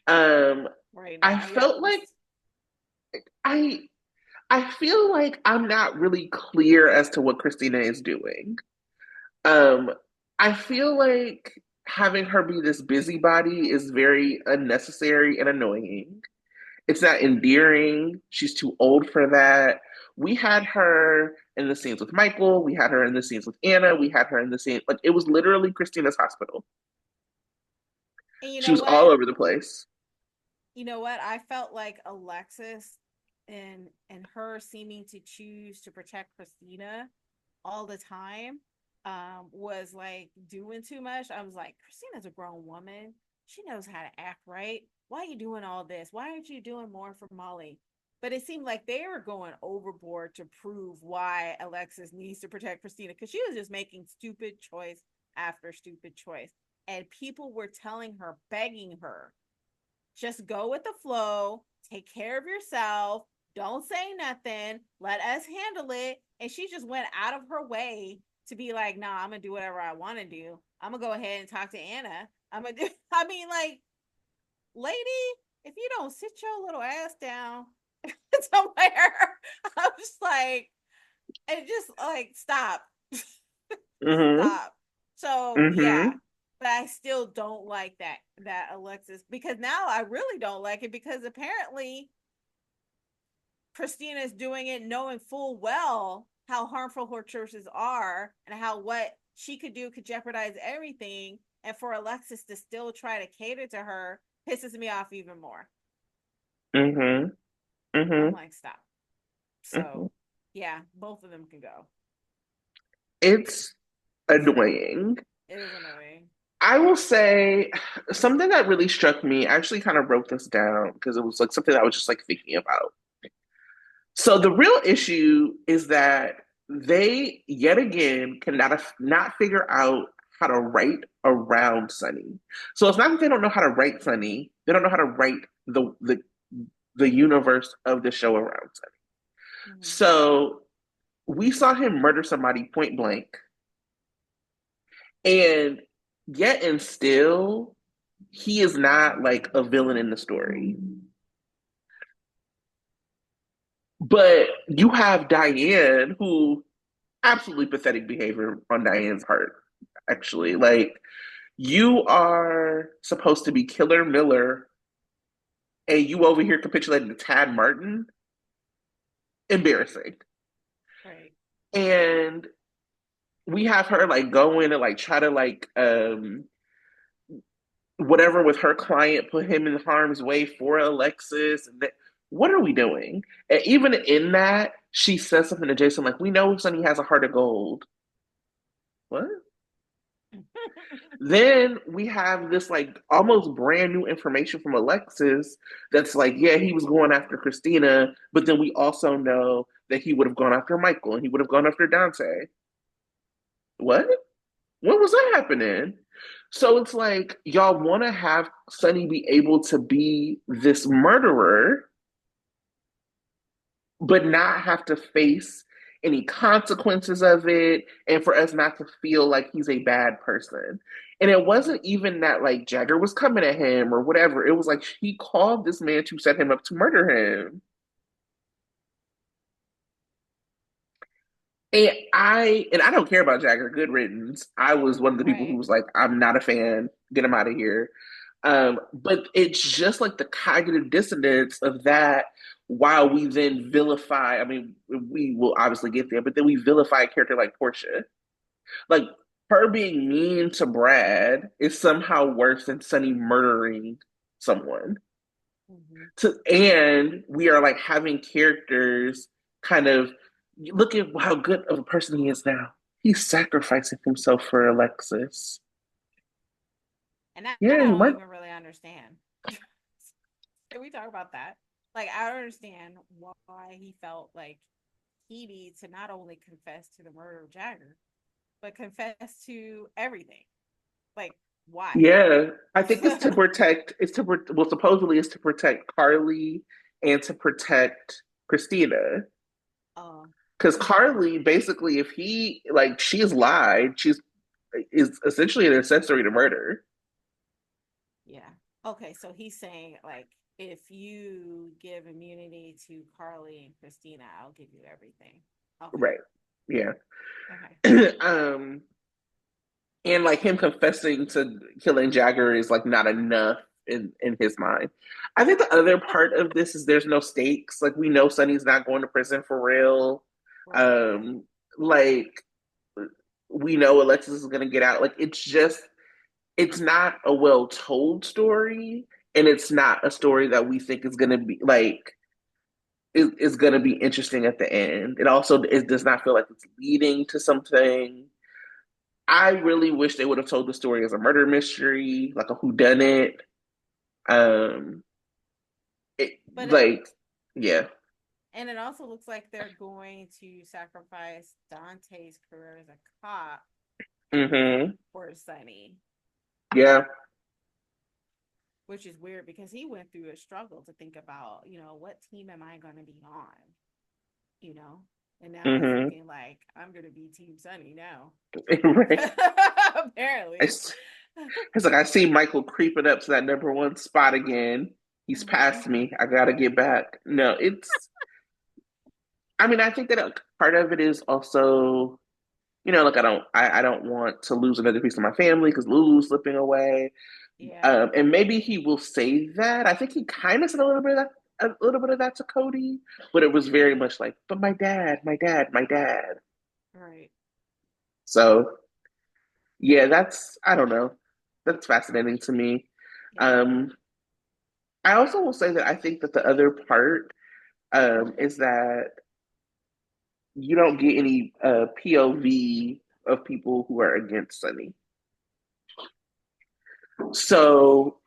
Speaker 1: Um,
Speaker 2: Right
Speaker 1: I
Speaker 2: now,
Speaker 1: felt
Speaker 2: yes.
Speaker 1: like I I feel like I'm not really clear as to what Christina is doing. Um, I feel like having her be this busybody is very unnecessary and annoying. It's not endearing. She's too old for that. We had her in the scenes with Michael. We had her in the scenes with Anna. We had her in the scene. Like, it was literally Christina's hospital.
Speaker 2: And you
Speaker 1: She
Speaker 2: know
Speaker 1: was all
Speaker 2: what?
Speaker 1: over the place.
Speaker 2: You know what? I felt like Alexis and her seeming to choose to protect Christina all the time was like doing too much. I was like, Christina's a grown woman. She knows how to act right. Why are you doing all this? Why aren't you doing more for Molly? But it seemed like they were going overboard to prove why Alexis needs to protect Christina because she was just making stupid choice after stupid choice. And people were telling her, begging her, just go with the flow, take care of yourself, don't say nothing, let us handle it. And she just went out of her way to be like, nah, I'm gonna do whatever I want to do. I'm gonna go ahead and talk to Anna. I'm gonna do, I mean, like, lady, if you don't sit your little ass down somewhere, I'm just like, and just like, stop,
Speaker 1: Mm-hmm.
Speaker 2: stop. So yeah,
Speaker 1: Mm-hmm.
Speaker 2: but I still don't like that Alexis because now I really don't like it because apparently Christina is doing it knowing full well how harmful her choices are and how what she could do could jeopardize everything. And for Alexis to still try to cater to her pisses me off even more.
Speaker 1: Mm-hmm.
Speaker 2: I'm
Speaker 1: Mm-hmm.
Speaker 2: like, stop.
Speaker 1: Mm-hmm.
Speaker 2: So yeah, both of them can go.
Speaker 1: It's annoying.
Speaker 2: It is annoying.
Speaker 1: I will say something that really struck me. I actually kind of wrote this down because it was like something I was just like thinking about. So the real issue is that they yet again cannot not figure out how to write around Sunny. So it's not that they don't know how to write Sunny; they don't know how to write the universe of the show around Sunny.
Speaker 2: Mm-hmm.
Speaker 1: So we saw him murder somebody point blank, and yet and still he is not like a villain in the story. But you have Diane, who absolutely pathetic behavior on Diane's part, actually. Like, you are supposed to be Killer Miller, and you over here capitulating to Tad Martin. Embarrassing.
Speaker 2: Right.
Speaker 1: And we have her like go in and like try to like whatever with her client, put him in harm's way for Alexis. And what are we doing? And even in that, she says something to Jason like, "We know Sonny has a heart of gold." What? Then we have this like almost brand new information from Alexis that's like, yeah, he was going after Christina, but then we also know that he would have gone after Michael and he would have gone after Dante. What? When was that happening? So it's like y'all want to have Sonny be able to be this murderer, but not have to face any consequences of it, and for us not to feel like he's a bad person. And it
Speaker 2: Mhm.
Speaker 1: wasn't even that like Jagger was coming at him or whatever. It was like he called this man to set him up to murder him. And I don't care about Jagger. Good riddance. I was one of the people who
Speaker 2: Right.
Speaker 1: was like, I'm not a fan. Get him out of here. But it's just like the cognitive dissonance of that. While we then vilify, I mean, we will obviously get there, but then we vilify a character like Portia. Like her being mean to Brad is somehow worse than Sunny murdering someone.
Speaker 2: Mhm.
Speaker 1: And we are like having characters kind of look at how good of a person he is now. He's sacrificing himself for Alexis.
Speaker 2: And that
Speaker 1: Yeah,
Speaker 2: I
Speaker 1: he
Speaker 2: don't
Speaker 1: might.
Speaker 2: even really understand. Can we talk about that? Like, I don't understand why he felt like he needs to not only confess to the murder of Jagger, but confess to everything. Like, why?
Speaker 1: Yeah, I think it's to protect. Well, supposedly it's to protect Carly and to protect Christina.
Speaker 2: um,
Speaker 1: Because
Speaker 2: okay.
Speaker 1: Carly, basically, if he like she's lied, she's is essentially an accessory to murder.
Speaker 2: Yeah. Okay, so he's saying like if you give immunity to Carly and Christina, I'll give you everything. Okay.
Speaker 1: Right. Yeah.
Speaker 2: Okay.
Speaker 1: um, and like him confessing to killing Jagger is like not enough in his mind. I think the other part of this is there's no stakes. Like we know Sonny's not going to prison for real.
Speaker 2: Right.
Speaker 1: Um, like we know Alexis is going to get out. Like it's not a well told story, and it's not a story that we think is going to be like is going to be interesting at the end. It does not feel like it's leading to something. I really wish they would have told the story as a murder mystery, like a whodunit. Um,
Speaker 2: But it
Speaker 1: like, yeah,
Speaker 2: and it also looks like they're going to sacrifice Dante's career as a cop
Speaker 1: hmm
Speaker 2: for Sonny,
Speaker 1: yeah,
Speaker 2: which is weird because he went through a struggle to think about, what team am I going to be on, you know? And now he's
Speaker 1: hmm
Speaker 2: looking like I'm going to be Team Sonny now.
Speaker 1: right.
Speaker 2: Apparently.
Speaker 1: It's, it's like I see Michael creeping up to that number one spot again. He's
Speaker 2: Hmm.
Speaker 1: past me. I gotta get back. No, it's. I mean, I think that part of it is also, like I don't want to lose another piece of my family because Lulu's slipping away.
Speaker 2: Yeah.
Speaker 1: And maybe he will say that. I think he kind of said a little bit of that to Cody, but it was very
Speaker 2: Hmm.
Speaker 1: much like, "But my dad, my dad, my dad."
Speaker 2: Right.
Speaker 1: So yeah, that's I don't know. That's fascinating to me.
Speaker 2: Yeah.
Speaker 1: Um, I also will say that I think that the other part is that you don't get any POV of people who are against Sunny. So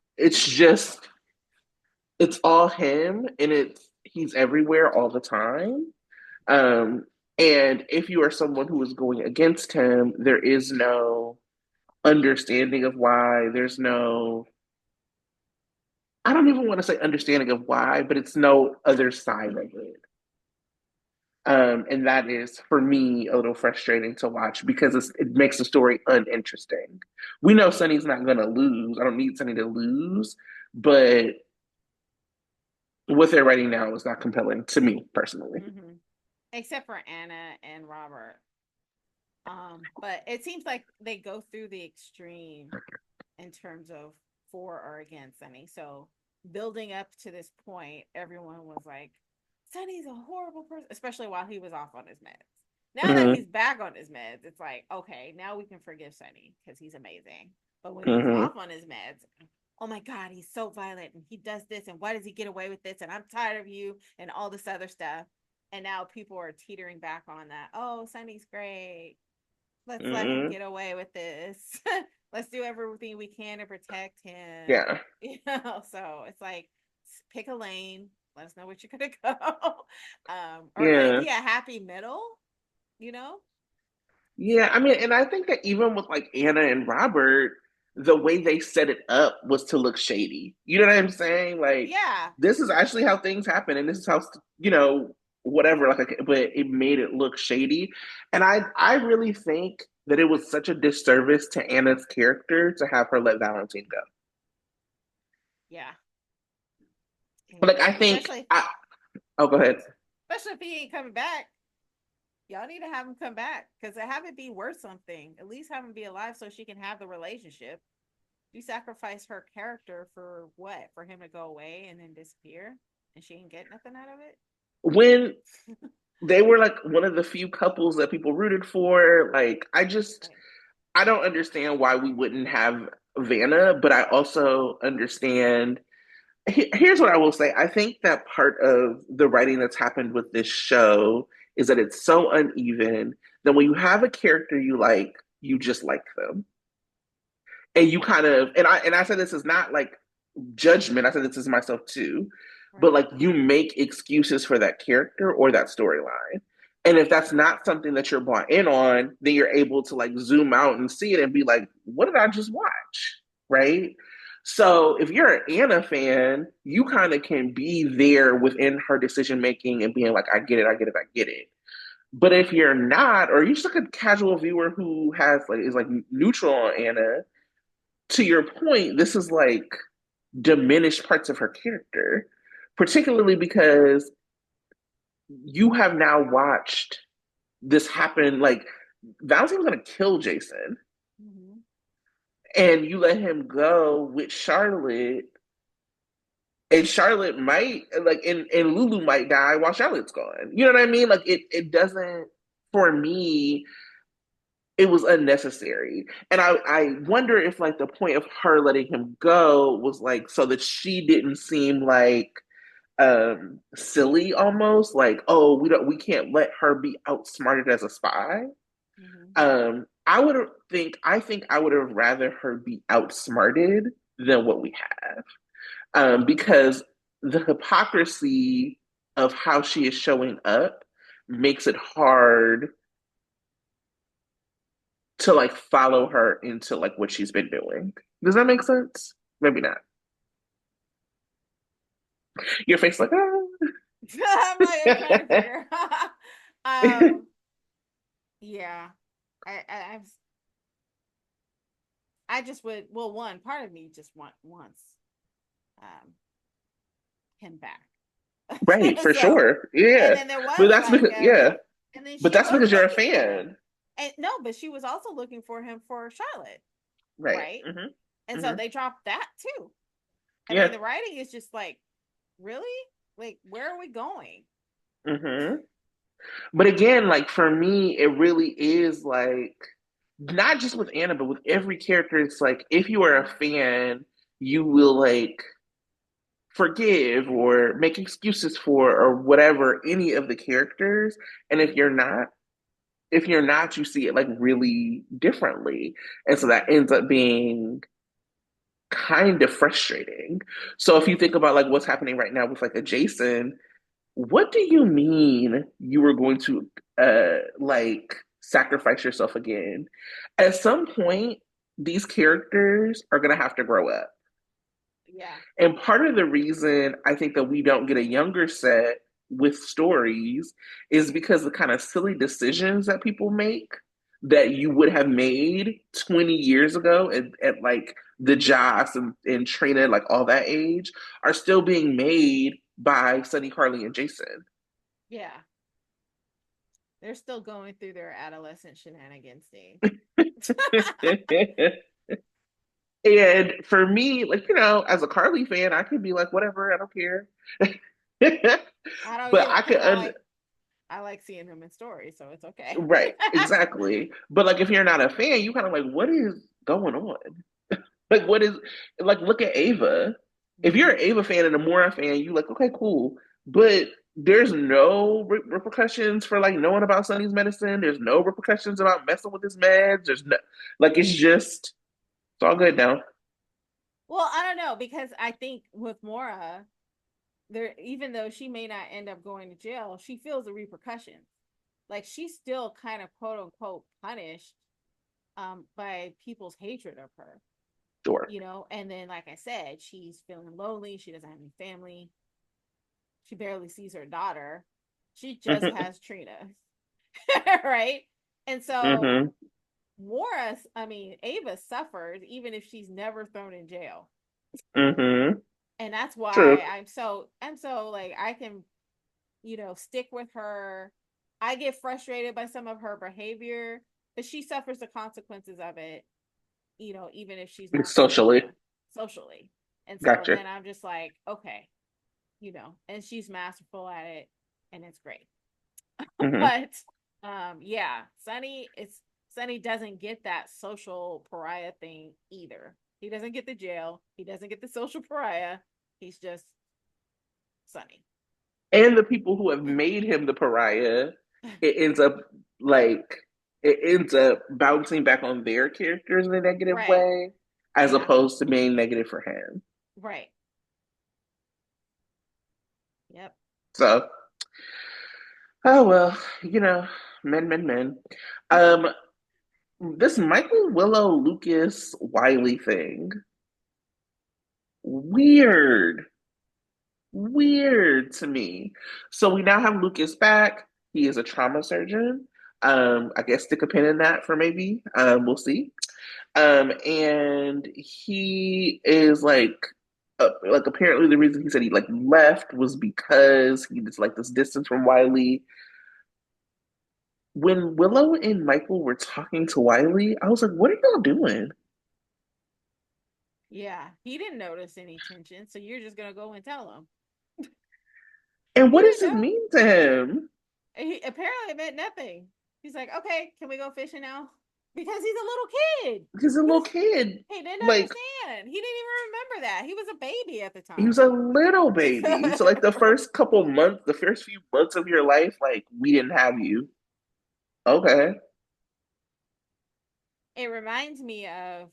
Speaker 1: it's all him, and he's everywhere all the time. Um, and if you are someone who is going against him, there is no understanding of why. There's no, I don't even want to say understanding of why, but it's no other side of it. And that is for me a little frustrating to watch because it makes the story uninteresting. We know Sunny's not going to lose. I don't need Sunny to lose, but what they're writing now is not compelling to me personally.
Speaker 2: Hmm. Except for Anna and Robert. But it seems like they go through the extreme in terms of for or against Sunny. So building up to this point, everyone was like, Sunny's a horrible person, especially while he was off on his meds. Now that
Speaker 1: Mm-hmm.
Speaker 2: he's back on his meds, it's like, okay, now we can forgive Sunny because he's amazing. But when he was
Speaker 1: Mm-hmm.
Speaker 2: off on his meds, oh my God, he's so violent and he does this and why does he get away with this? And I'm tired of you and all this other stuff. And now people are teetering back on that. Oh, Sunny's great. Let's let him
Speaker 1: Mm-hmm.
Speaker 2: get away with this. Let's do everything we can to protect him.
Speaker 1: Yeah.
Speaker 2: So it's like pick a lane. Let us know what you're gonna go. Or let it
Speaker 1: Yeah.
Speaker 2: be a happy middle, you know?
Speaker 1: Yeah. I
Speaker 2: So
Speaker 1: mean, and I think that even with like Anna and Robert, the way they set it up was to look shady. You know what I'm saying? Like,
Speaker 2: yeah.
Speaker 1: this is actually how things happen, and this is how, you know, whatever, but it made it look shady. And I really think that it was such a disservice to Anna's character to have her let Valentine go.
Speaker 2: Yeah.
Speaker 1: Like
Speaker 2: Yeah.
Speaker 1: I think
Speaker 2: Especially
Speaker 1: I oh go ahead.
Speaker 2: especially if he ain't coming back. Y'all need to have him come back because have it be worth something. At least have him be alive so she can have the relationship. You sacrifice her character for what? For him to go away and then disappear, and she ain't get nothing out of it.
Speaker 1: When they were like one of the few couples that people rooted for, like
Speaker 2: Right.
Speaker 1: I don't understand why we wouldn't have Vanna, but I also understand. Here's what I will say. I think that part of the writing that's happened with this show is that it's so uneven that when you have a character you like, you just like them. And you kind of and I said this is not like judgment. I said this is myself too. But
Speaker 2: Right.
Speaker 1: like you make excuses for that character or that storyline. And if that's not something that you're bought in on, then you're able to like zoom out and see it and be like, what did I just watch? Right. So if you're an Anna fan, you kind of can be there within her decision making and being like, I get it, I get it, I get it. But if you're not, or you're just like a casual viewer who has like is like neutral on Anna, to your point, this is like diminished parts of her character, particularly because you have now watched this happen. Like, Valentine was going to kill Jason,
Speaker 2: Mm-hmm.
Speaker 1: and you let him go with Charlotte, and Charlotte might, like, and Lulu might die while Charlotte's gone. You know what I mean? Like, it doesn't, for me, it was unnecessary. And I wonder if, like, the point of her letting him go was, like, so that she didn't seem like silly almost like oh we can't let her be outsmarted as a spy.
Speaker 2: Mm-hmm.
Speaker 1: I think I would have rather her be outsmarted than what we have, because the hypocrisy of how she is showing up makes it hard to like follow her into like what she's been doing. Does that make sense? Maybe not. Your face like
Speaker 2: I'm trying to figure. um. Yeah. I've I just would. Well, one part of me just wants um him back.
Speaker 1: right, for
Speaker 2: So,
Speaker 1: sure,
Speaker 2: and
Speaker 1: yeah,
Speaker 2: then there
Speaker 1: but
Speaker 2: was
Speaker 1: that's
Speaker 2: like
Speaker 1: because yeah.
Speaker 2: and then
Speaker 1: But
Speaker 2: she
Speaker 1: that's
Speaker 2: was
Speaker 1: because you're a
Speaker 2: looking for him.
Speaker 1: fan.
Speaker 2: And no, but she was also looking for him for Charlotte,
Speaker 1: Right.
Speaker 2: right?
Speaker 1: Mm-hmm.
Speaker 2: And so
Speaker 1: Mm-hmm.
Speaker 2: they dropped that too. I
Speaker 1: Yeah.
Speaker 2: mean, the writing is just like, really? Like, where are we going?
Speaker 1: Mm-hmm. But again, like for me, it really is like not just with Anna, but with every character, it's like if you are a
Speaker 2: Mm-hmm.
Speaker 1: fan, you will like forgive or make excuses for or whatever any of the characters. And
Speaker 2: Mm-hmm.
Speaker 1: if you're not, you see it like really differently. And so that
Speaker 2: Mm-hmm.
Speaker 1: ends up being kind of frustrating. So if you think about like what's happening right now with like a Jason, what do you mean you were going to like sacrifice yourself again? At some point, these characters are gonna have to grow up.
Speaker 2: Yeah.
Speaker 1: And part of the reason I think that we don't get a younger set with stories is because the kind of silly decisions that people make that you would have made 20 years ago at like the Joss and Trina, like all that age, are still being made by Sunny, Carly, and Jason.
Speaker 2: Yeah. They're still going through their adolescent shenanigans thing.
Speaker 1: And for me, like, as a Carly fan, I could be like, whatever, I don't care.
Speaker 2: I don't
Speaker 1: But
Speaker 2: either
Speaker 1: I could
Speaker 2: because I like seeing him in stories, so it's okay.
Speaker 1: right, exactly. But like if you're not a fan, you kind of like, what is going on? Like what is like look at Ava. If you're
Speaker 2: Mm-hmm.
Speaker 1: an Ava fan and a Mora fan, you like, okay, cool. But there's no repercussions for like knowing about Sonny's medicine. There's no repercussions about messing with his meds. There's no like it's all good now.
Speaker 2: Well, I don't know because I think with Mora, there even though she may not end up going to jail, she feels the repercussions. Like she's still kind of quote unquote punished by people's hatred of her,
Speaker 1: Sure.
Speaker 2: and then like I said, she's feeling lonely, she doesn't have any family, she barely sees her daughter. She just
Speaker 1: Mm-hmm.
Speaker 2: has Trina. Right? And so
Speaker 1: Mm-hmm.
Speaker 2: I mean, Ava suffers even if she's never thrown in jail.
Speaker 1: Mm-hmm.
Speaker 2: And that's
Speaker 1: True.
Speaker 2: why I'm so like I can, stick with her. I get frustrated by some of her behavior, but she suffers the consequences of it, even if she's not thrown in
Speaker 1: Socially.
Speaker 2: jail socially. And so
Speaker 1: Gotcha.
Speaker 2: then I'm just like, okay, and she's masterful at it and it's great.
Speaker 1: Mm-hmm.
Speaker 2: But yeah, Sonny doesn't get that social pariah thing either. He doesn't get the jail. He doesn't get the social pariah. He's just Sonny.
Speaker 1: And the people who have made him the pariah, it ends up like it ends up bouncing back on their characters in a negative
Speaker 2: Right.
Speaker 1: way, as
Speaker 2: Yeah.
Speaker 1: opposed to being negative for him.
Speaker 2: Right. Yep.
Speaker 1: So, oh well, men. Um, this Michael Willow Lucas Wiley thing, weird, weird to me. So we now have Lucas back. He is a trauma surgeon. I guess stick a pin in that for maybe. We'll see. And he is like apparently the reason he said he like left was because he just like this distance from Wiley. When Willow and Michael were talking to Wiley, I was like, what are y'all doing?
Speaker 2: Yeah. He didn't notice any tension, so you're just gonna go and tell him.
Speaker 1: And
Speaker 2: He
Speaker 1: what does
Speaker 2: didn't
Speaker 1: this
Speaker 2: know.
Speaker 1: mean to him?
Speaker 2: Apparently it meant nothing. He's like, okay, can we go fishing now? Because he's a little kid.
Speaker 1: He's a
Speaker 2: He
Speaker 1: little
Speaker 2: was
Speaker 1: kid.
Speaker 2: he didn't
Speaker 1: Like
Speaker 2: understand. He didn't even remember that. He was a baby at the
Speaker 1: he was a
Speaker 2: time.
Speaker 1: little baby. So like the first couple months, the first few months of your life, like we didn't have you. Okay.
Speaker 2: It reminds me of,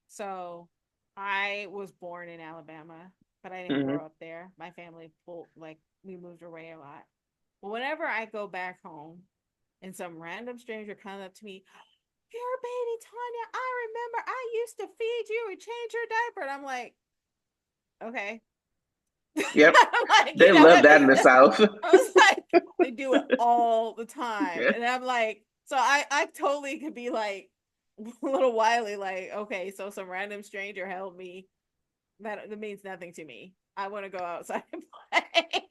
Speaker 2: so I was born in Alabama, but I didn't
Speaker 1: Hmm.
Speaker 2: grow up there. My family we moved away a lot. But whenever I go back home and some random stranger comes up to me, you're baby Tanya. I remember I used to feed you and change your diaper. And I'm like, okay.
Speaker 1: Yep.
Speaker 2: I'm like,
Speaker 1: They love that in the South.
Speaker 2: I was like, they do it all the time.
Speaker 1: Yeah.
Speaker 2: And I'm like, so I totally could be like a little wily, like, okay, so some random stranger held me. That means nothing to me. I want to go outside and play.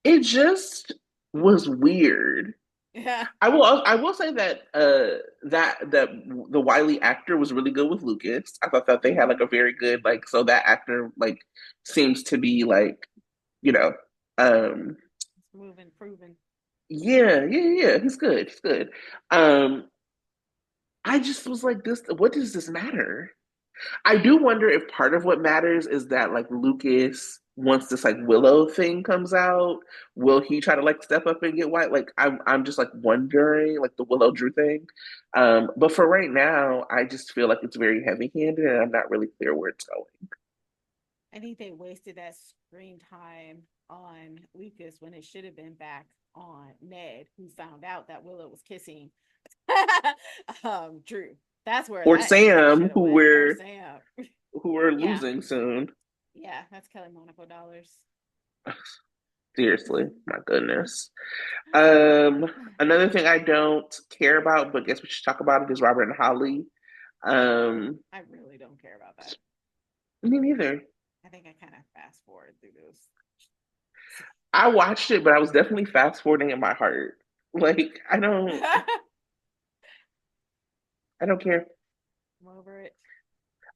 Speaker 1: It just was weird.
Speaker 2: Yeah.
Speaker 1: I will say that that the Wiley actor was really good with Lucas. I thought that they had
Speaker 2: Mm-hmm.
Speaker 1: like a very good like so that actor like seems to be like you know um
Speaker 2: It's moving, proven.
Speaker 1: yeah, he's good, he's good. um I just was like this, what does this matter? I do wonder if part of what matters is that like Lucas, once this like Willow thing comes out, will he try to like step up and get White? Like I'm just like wondering like the Willow Drew thing. But for right now, I just feel like it's very heavy handed and I'm not really clear where it's going.
Speaker 2: I think they wasted that screen time on Lucas when it should have been back on Ned, who found out that Willow was kissing Drew. That's where
Speaker 1: Or
Speaker 2: that energy
Speaker 1: Sam,
Speaker 2: should have went. Or Sam.
Speaker 1: who we're
Speaker 2: Yeah.
Speaker 1: losing soon.
Speaker 2: Yeah, that's Kelly Monaco dollars.
Speaker 1: Seriously, my goodness. Another thing I don't care about, but guess we should talk about it is Robert and Holly. Um,
Speaker 2: I really don't care about that.
Speaker 1: Me neither.
Speaker 2: I think I kind of fast forward through those.
Speaker 1: I watched it, but I was definitely fast forwarding in my heart. Like I don't care.
Speaker 2: I'm over it.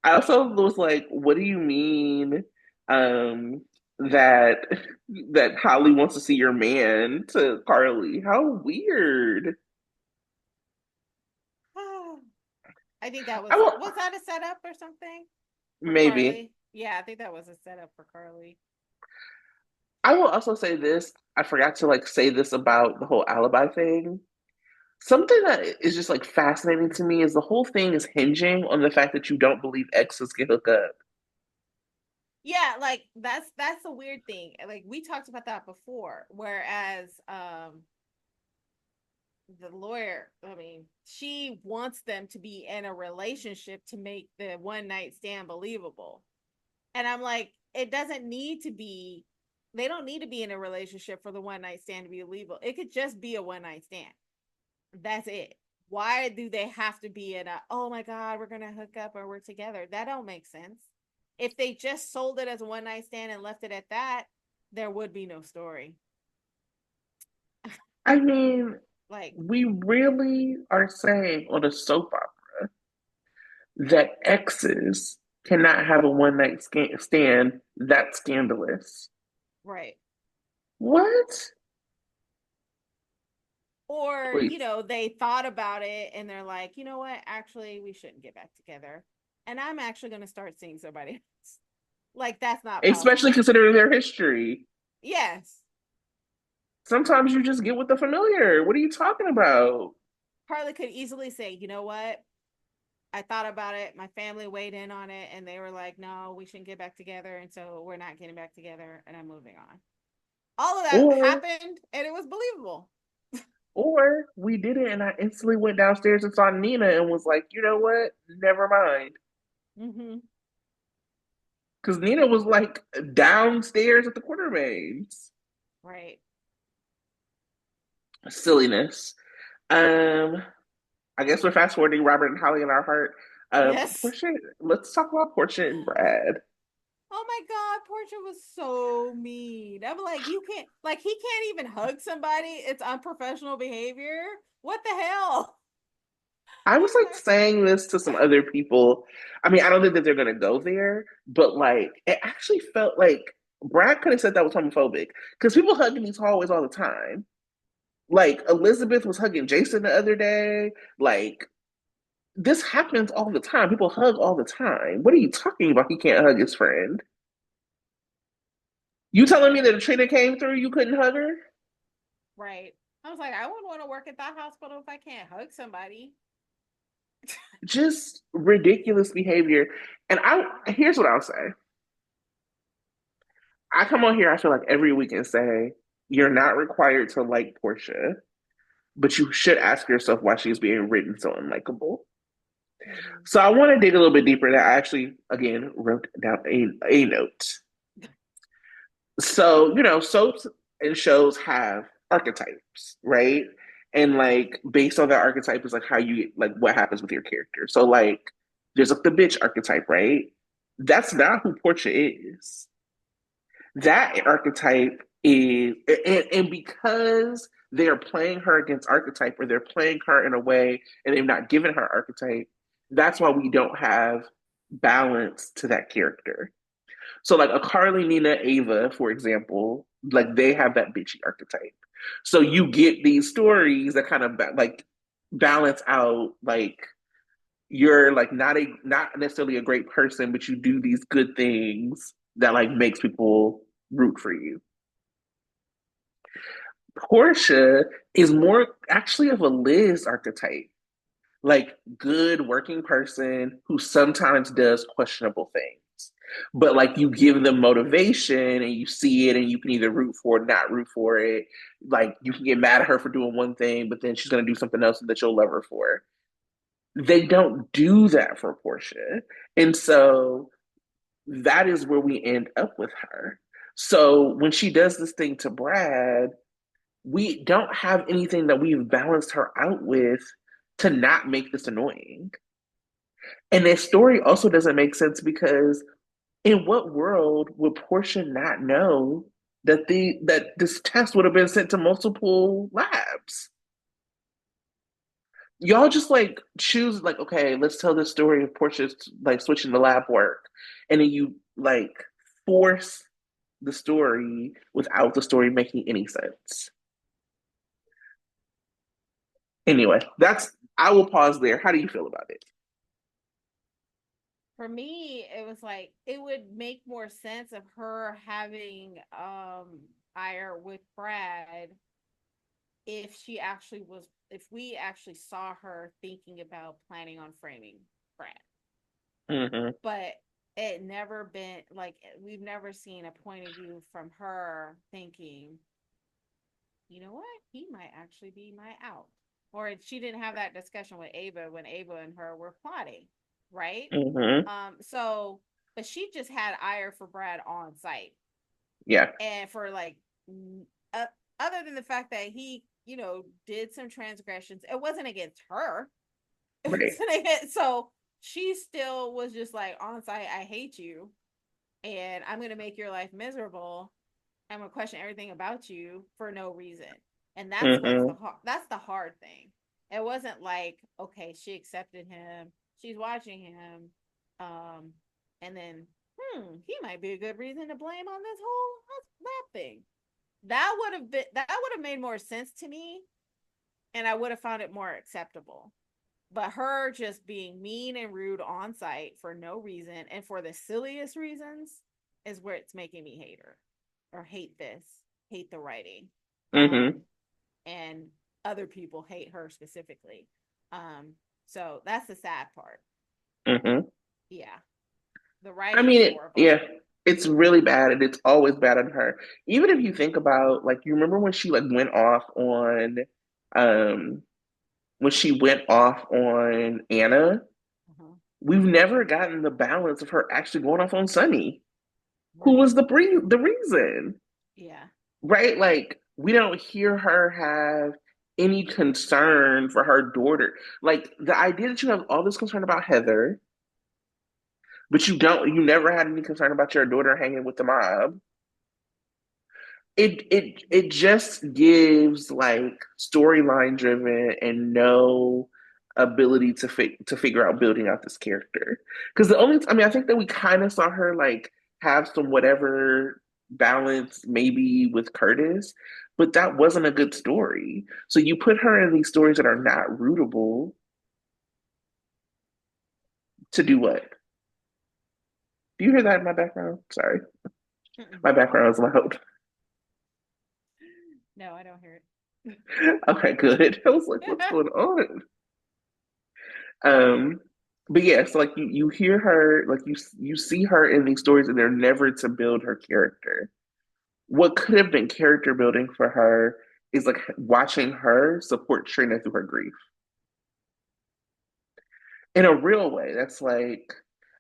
Speaker 1: I also was like, what do you mean um that that Holly wants to see your man to Carly? How weird.
Speaker 2: I think that
Speaker 1: I will
Speaker 2: was that a setup or something for
Speaker 1: maybe.
Speaker 2: Carly? Yeah, I think that was a setup for Carly.
Speaker 1: I will also say this. I forgot to like say this about the whole alibi thing. Something that is just like fascinating to me is the whole thing is hinging on the fact that you don't believe exes can hook up.
Speaker 2: Yeah, like that's a weird thing. Like we talked about that before. Whereas the lawyer, I mean, she wants them to be in a relationship to make the one night stand believable. And I'm like, it doesn't need to be They don't need to be in a relationship for the one night stand to be illegal. It could just be a one night stand. That's it. Why do they have to be in a, oh my God, we're gonna hook up or we're together? That don't make sense. If they just sold it as a one night stand and left it at that, there would be no story.
Speaker 1: I mean,
Speaker 2: Like,
Speaker 1: we really are saying on a soap opera that exes cannot have a one night stand. That's scandalous.
Speaker 2: right.
Speaker 1: What?
Speaker 2: Or,
Speaker 1: Please.
Speaker 2: they thought about it and they're like, you know what? Actually, we shouldn't get back together. And I'm actually going to start seeing somebody else. Like, that's not
Speaker 1: Especially
Speaker 2: possible.
Speaker 1: considering their history.
Speaker 2: Yes.
Speaker 1: Sometimes you just get with the familiar. What are you talking about?
Speaker 2: Carly could easily say, you know what? I thought about it. My family weighed in on it and they were like, no, we shouldn't get back together. And so we're not getting back together and I'm moving on. All of that
Speaker 1: Or
Speaker 2: happened and it was believable.
Speaker 1: or we did it and I instantly went downstairs and saw Nina and was like, you know what? Never mind.
Speaker 2: Mm-hmm.
Speaker 1: Because Nina was like downstairs at the Quartermains.
Speaker 2: Right.
Speaker 1: Silliness. Um, I guess we're fast forwarding Robert and Holly in our heart.
Speaker 2: Yes.
Speaker 1: Portia, let's talk about Portia and Brad.
Speaker 2: Oh my God, Portia was so mean. I'm like, you can't, like, he can't even hug somebody. It's unprofessional behavior. What the hell?
Speaker 1: I was
Speaker 2: I'm
Speaker 1: like
Speaker 2: like,
Speaker 1: saying this to some other people. I mean, I don't think that they're gonna go there, but like it actually felt like Brad could have said that was homophobic because people hug in these hallways all the time. Like Elizabeth was hugging Jason the other day. Like this happens all the time. People hug all the time. What are you talking about? He can't hug his friend. You telling me that a trainer came through, you couldn't hug her?
Speaker 2: right. I was like, I wouldn't want to work at that hospital if I can't hug somebody.
Speaker 1: Just ridiculous behavior. And I here's what I'll say. I come on here, I feel like every week and say, you're not required to like Portia, but you should ask yourself why she's being written so unlikable.
Speaker 2: Mm-hmm.
Speaker 1: So I want to dig a little bit deeper. That I actually, again, wrote down a note. So, soaps and shows have archetypes, right? And like based on that archetype is like how you like what happens with your character. So like there's like the bitch archetype, right? That's not who Portia is. That archetype is and because they're playing her against archetype or they're playing her in a way and they've not given her archetype, that's why we don't have balance to that character. So like a Carly, Nina, Ava, for example, like they have that bitchy archetype. So you get these stories that kind of like balance out like you're like not necessarily a great person, but you do these good things that like makes people root for you. Portia is more actually of a Liz archetype, like good working person who sometimes does questionable things. But like you give them motivation and you see it and you can either root for it, not root for it. Like you can get mad at her for doing one thing, but then she's gonna do something else that you'll love her for. They don't do that for Portia. And so that is where we end up with her. So when she does this thing to Brad, we don't have anything that we've balanced her out with to not make this annoying. And their story also doesn't make sense because in what world would Portia not know that this test would have been sent to multiple labs? Y'all just like choose like, okay, let's tell this story of Portia's like switching the lab work. And then you like force the story without the story making any sense. Anyway, that's I will pause there. How do you feel about it?
Speaker 2: For me, it was like it would make more sense of her having ire with Brad if we actually saw her thinking about planning on framing Brad.
Speaker 1: Mm-hmm.
Speaker 2: But it never been like we've never seen a point of view from her thinking, you know what, he might actually be my out. Or she didn't have that discussion with Ava when Ava and her were plotting, right?
Speaker 1: Mm-hmm.
Speaker 2: So but she just had ire for Brad on site.
Speaker 1: Yeah.
Speaker 2: And for like, uh, other than the fact that he, did some transgressions, it wasn't against her. It
Speaker 1: Right.
Speaker 2: wasn't against, so she still was just like, on site, I hate you, and I'm gonna make your life miserable. I'm gonna question everything about you for no reason. And
Speaker 1: Mm-hmm.
Speaker 2: that's the hard thing. It wasn't like, okay, she accepted him, she's watching him, um, and then, he might be a good reason to blame on this whole that thing. That would have made more sense to me, and I would have found it more acceptable. But her just being mean and rude on site for no reason and for the silliest reasons is where it's making me hate her or hate this, hate the writing.
Speaker 1: Mm-hmm.
Speaker 2: And other people hate her specifically. Um, so that's the sad part.
Speaker 1: Mm-hmm.
Speaker 2: Yeah. The
Speaker 1: I
Speaker 2: writing
Speaker 1: mean,
Speaker 2: is horrible.
Speaker 1: yeah, it's really bad, and it's always bad on her. Even if you think about, like, you remember when she like um, went off on Anna.
Speaker 2: Uh-huh.
Speaker 1: We've never gotten the balance of her actually going off on Sunny, who
Speaker 2: Right.
Speaker 1: was the reason,
Speaker 2: Yeah.
Speaker 1: right? Like, we don't hear her have any concern for her daughter. Like, the idea that you have all this concern about Heather, but you never had any concern about your daughter hanging with the mob. It just gives like storyline driven and no ability to figure out building out this character. Because I mean, I think that we kind of saw her like have some whatever balance maybe with Curtis, but that wasn't a good story. So you put her in these stories that are not rootable to do what? Do you hear that in my background? Sorry,
Speaker 2: Mm-mm.
Speaker 1: my background is loud.
Speaker 2: No, I don't hear it.
Speaker 1: Okay, good. I was like, what's going on? Um, but yeah, so like you hear her, like you see her in these stories, and they're never to build her character. What could have been character building for her is like watching her support Trina through her grief in a real way. That's like,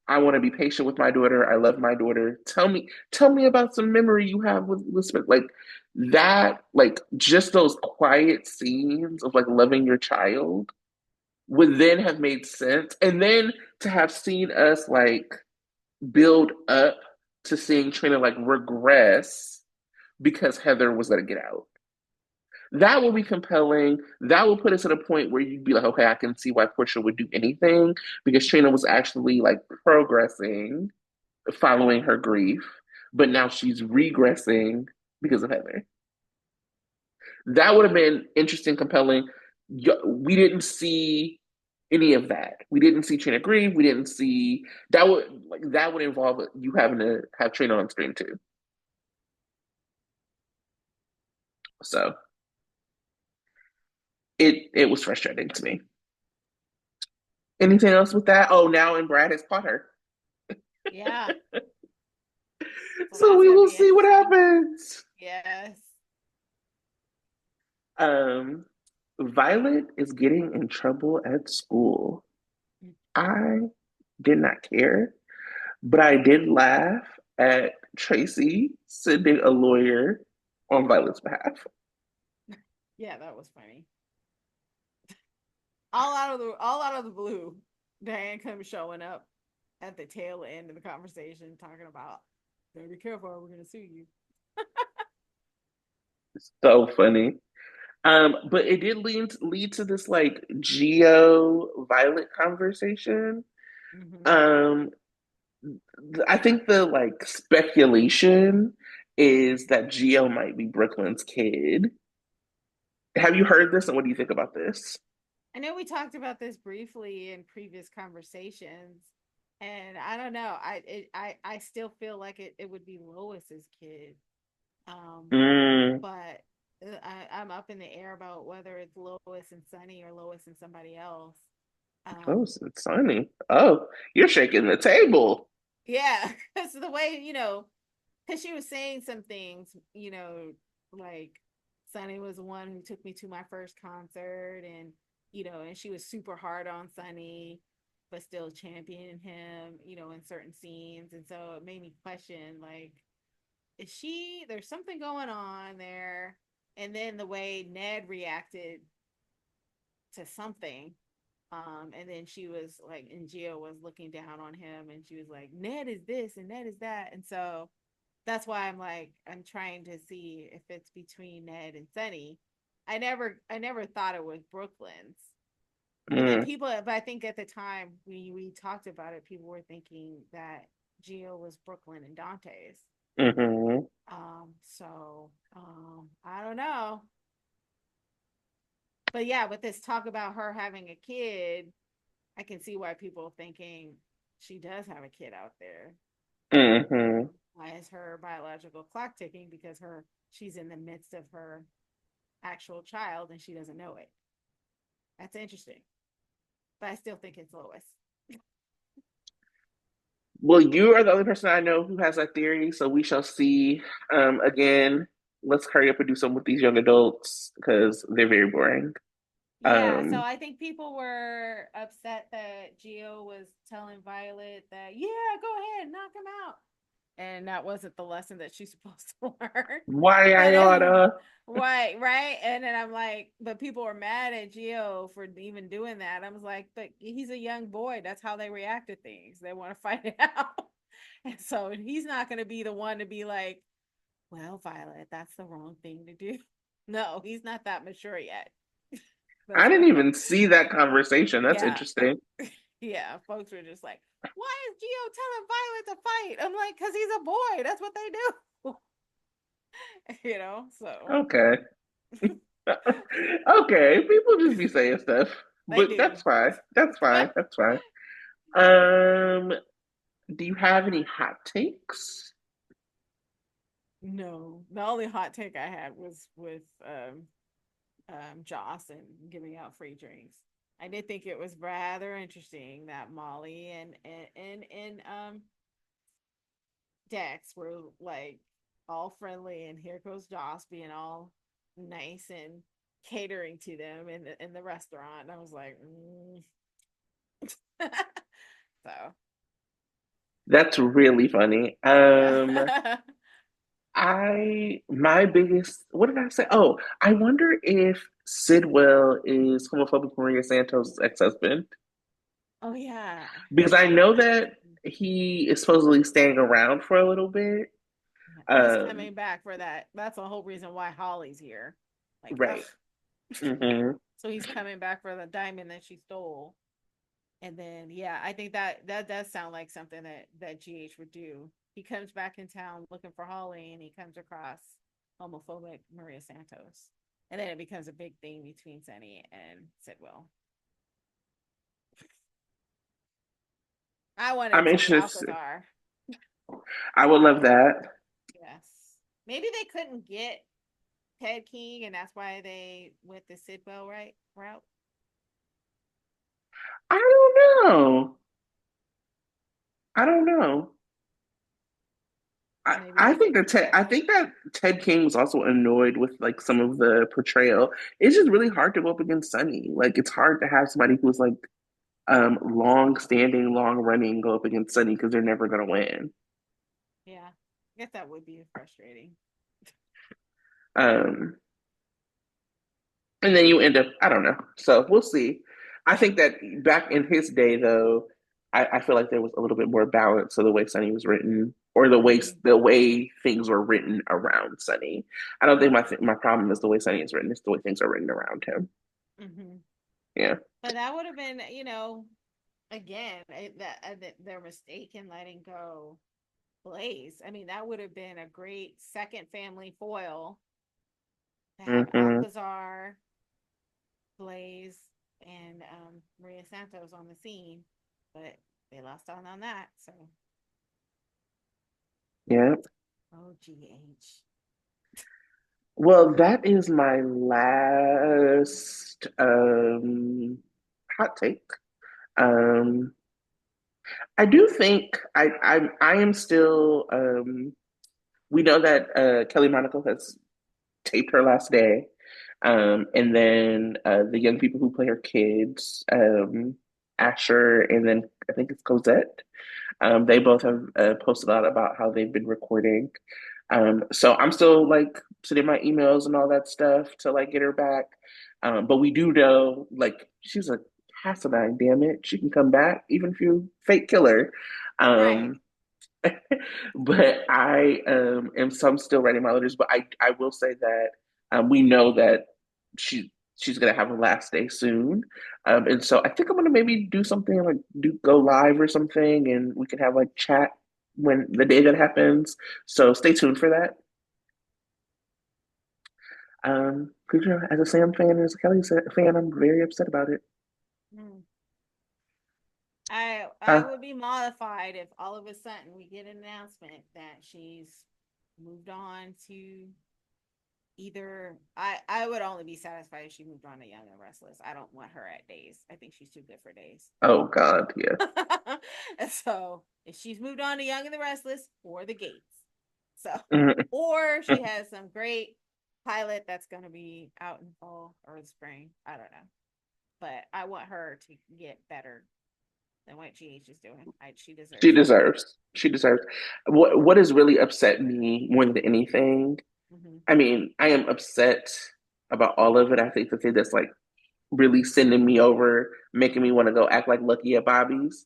Speaker 1: I want to be patient with my daughter. I love my daughter. Tell me about some memory you have with Elizabeth. Like that, like just those quiet scenes of like loving your child would then have made sense. And then to have seen us like build up to seeing Trina like regress because Heather was gonna get out. That will be compelling. That will put us at a point where you'd be like, okay, I can see why Portia would do anything because Trina was actually like progressing following her grief, but now she's regressing because of Heather. That would have been interesting, compelling. We didn't see any of that. We didn't see Trina grieve. We didn't see that would involve you having to have Trina on screen too. So it was frustrating to me. Anything else with that? Oh, now and Brad has caught her,
Speaker 2: Yeah. So
Speaker 1: so
Speaker 2: that's
Speaker 1: we
Speaker 2: gonna
Speaker 1: will
Speaker 2: be
Speaker 1: see what
Speaker 2: interesting.
Speaker 1: happens.
Speaker 2: Yes.
Speaker 1: Um, Violet is getting in trouble at school. I did not care. But I did laugh at Tracy sending a lawyer on Violet's behalf.
Speaker 2: Yeah, that was funny. All out of the blue, Diane comes showing up at the tail end of the conversation, talking about, "Better be careful, or we're gonna sue you."
Speaker 1: So funny. But it did lead to this like Geo Violet conversation.
Speaker 2: Mm-hmm.
Speaker 1: Um, I think the like speculation is that Geo might be Brooklyn's kid. Have you heard this, and what do you think about this?
Speaker 2: I know we talked about this briefly in previous conversations, and I don't know. I still feel like it would be Lois's kid, um,
Speaker 1: Mm,
Speaker 2: but I'm up in the air about whether it's Lois and Sunny or Lois and somebody else.
Speaker 1: oh,
Speaker 2: Um,
Speaker 1: it's Sunny. Oh, you're shaking the table.
Speaker 2: yeah, because the way, because she was saying some things, like Sunny was the one who took me to my first concert, and and she was super hard on Sunny, but still championing him, in certain scenes, and so it made me question, like, is she, there's something going on there. And then the way Ned reacted to something. And then she was like, and Gio was looking down on him, and she was like, Ned is this and Ned is that. And so that's why I'm like, I'm trying to see if it's between Ned and Sunny. I never thought it was Brooklyn's. But then
Speaker 1: Mm,
Speaker 2: people, but I think at the time we talked about it, people were thinking that Gio was Brooklyn and Dante's.
Speaker 1: hmm.
Speaker 2: I don't know. But yeah, with this talk about her having a kid, I can see why people are thinking she does have a kid out there.
Speaker 1: Hmm.
Speaker 2: Why is her biological clock ticking? Because she's in the midst of her actual child and she doesn't know it. That's interesting. But I still think it's Lois.
Speaker 1: Well, you are the only person I know who has that theory, so we shall see. Again, let's hurry up and do something with these young adults because they're very boring.
Speaker 2: Yeah, so
Speaker 1: Um,
Speaker 2: I think people were upset that Gio was telling Violet that, yeah, go ahead, knock him out. And that wasn't the lesson that she's supposed to learn.
Speaker 1: why
Speaker 2: But
Speaker 1: I oughta?
Speaker 2: right. And then I'm like, but people were mad at Gio for even doing that. I was like, but he's a young boy. That's how they react to things. They want to fight it out. And so he's not going to be the one to be like, well, Violet, that's the wrong thing to do. No, he's not that mature yet.
Speaker 1: I
Speaker 2: That's
Speaker 1: didn't
Speaker 2: what
Speaker 1: even see that conversation. That's
Speaker 2: yeah.
Speaker 1: interesting.
Speaker 2: Yeah, folks were just like, why is Gio telling Violet to fight? I'm like, because he's a boy. That's what they do. So
Speaker 1: Okay. Okay, people just be saying stuff,
Speaker 2: they
Speaker 1: but
Speaker 2: do.
Speaker 1: that's fine. That's fine. That's fine. Um, do you have any hot takes?
Speaker 2: No, the only hot take I had was with Joss and giving out free drinks. I did think it was rather interesting that Molly and Dex were like all friendly, and here goes Joss being all nice and catering to them in the restaurant. And I was like, so
Speaker 1: That's really funny.
Speaker 2: yeah.
Speaker 1: My biggest, what did I say? Oh, I wonder if Sidwell is homophobic Maria Santos' ex-husband
Speaker 2: Oh yeah,
Speaker 1: because I know that he is supposedly staying around for a little bit.
Speaker 2: he's
Speaker 1: Um,
Speaker 2: coming back for that. That's the whole reason why Holly's here. Like, ugh.
Speaker 1: right. Hmm.
Speaker 2: So he's coming back for the diamond that she stole. And then yeah, I think that does sound like something that GH would do. He comes back in town looking for Holly, and he comes across homophobic Maria Santos, and then it becomes a big thing between Sunny and Sidwell. I wanted
Speaker 1: I'm
Speaker 2: it to be
Speaker 1: interested.
Speaker 2: Alcazar.
Speaker 1: I would love that.
Speaker 2: Yes, maybe they couldn't get Ted King, and that's why they went the Sidwell right route.
Speaker 1: I don't know. I don't know.
Speaker 2: Maybe they could do that.
Speaker 1: I think that Ted King was also annoyed with like some of the portrayal. It's just really hard to go up against Sunny. Like it's hard to have somebody who's like long standing, long running go up against Sunny because they're never gonna win.
Speaker 2: Yeah, I guess that would be frustrating.
Speaker 1: Um and then you end up, I don't know. So we'll see. I think that back in his day though, I feel like there was a little bit more balance to the way Sunny was written or
Speaker 2: Mm-hmm.
Speaker 1: the way things were written around Sunny. I don't think my problem is the way Sunny is written, it's the way things are written around him.
Speaker 2: Mm-hmm.
Speaker 1: Yeah.
Speaker 2: But that would have been, again, their mistake in letting go Blaze. I mean, that would have been a great second family foil to have
Speaker 1: Hmm.
Speaker 2: Alcazar, Blaze, and Maria Santos on the scene, but they lost on that. So,
Speaker 1: Yeah.
Speaker 2: oh, GH.
Speaker 1: Well, that is my last hot take. Um I do think I am still we know that Kelly Monaco has taped her last day. And then the young people who play her kids, Asher and then I think it's Cosette. They both have posted a lot about how they've been recording. So I'm still like sending my emails and all that stuff to like get her back. But we do know like she's a asinine, damn it. She can come back even if you fake kill her.
Speaker 2: Right.
Speaker 1: Um, but I am some still writing my letters, but I will say that we know that she's gonna have a last day soon. And so I think I'm gonna maybe do something like do go live or something and we can have like chat when the day that happens. So stay tuned for that. 'Cause, you know, as a Sam fan and as a fan, I'm very upset about it.
Speaker 2: Mm. I
Speaker 1: Uh,
Speaker 2: would be mollified if all of a sudden we get an announcement that she's moved on to either I would only be satisfied if she moved on to Young and Restless. I don't want her at Days. I think she's too good for Days.
Speaker 1: oh God, yeah.
Speaker 2: And so if she's moved on to Young and the Restless or the Gates. So
Speaker 1: Mhm.
Speaker 2: or she has some great pilot that's gonna be out in fall or the spring. I don't know. But I want her to get better than what GH is doing. She
Speaker 1: She
Speaker 2: deserves better.
Speaker 1: deserves. She deserves. What has really upset me more than anything.
Speaker 2: Mm-hmm.
Speaker 1: I mean, I am upset about all of it. I think the thing that's like really sending me over, making me want to go act like Lucky at Bobby's,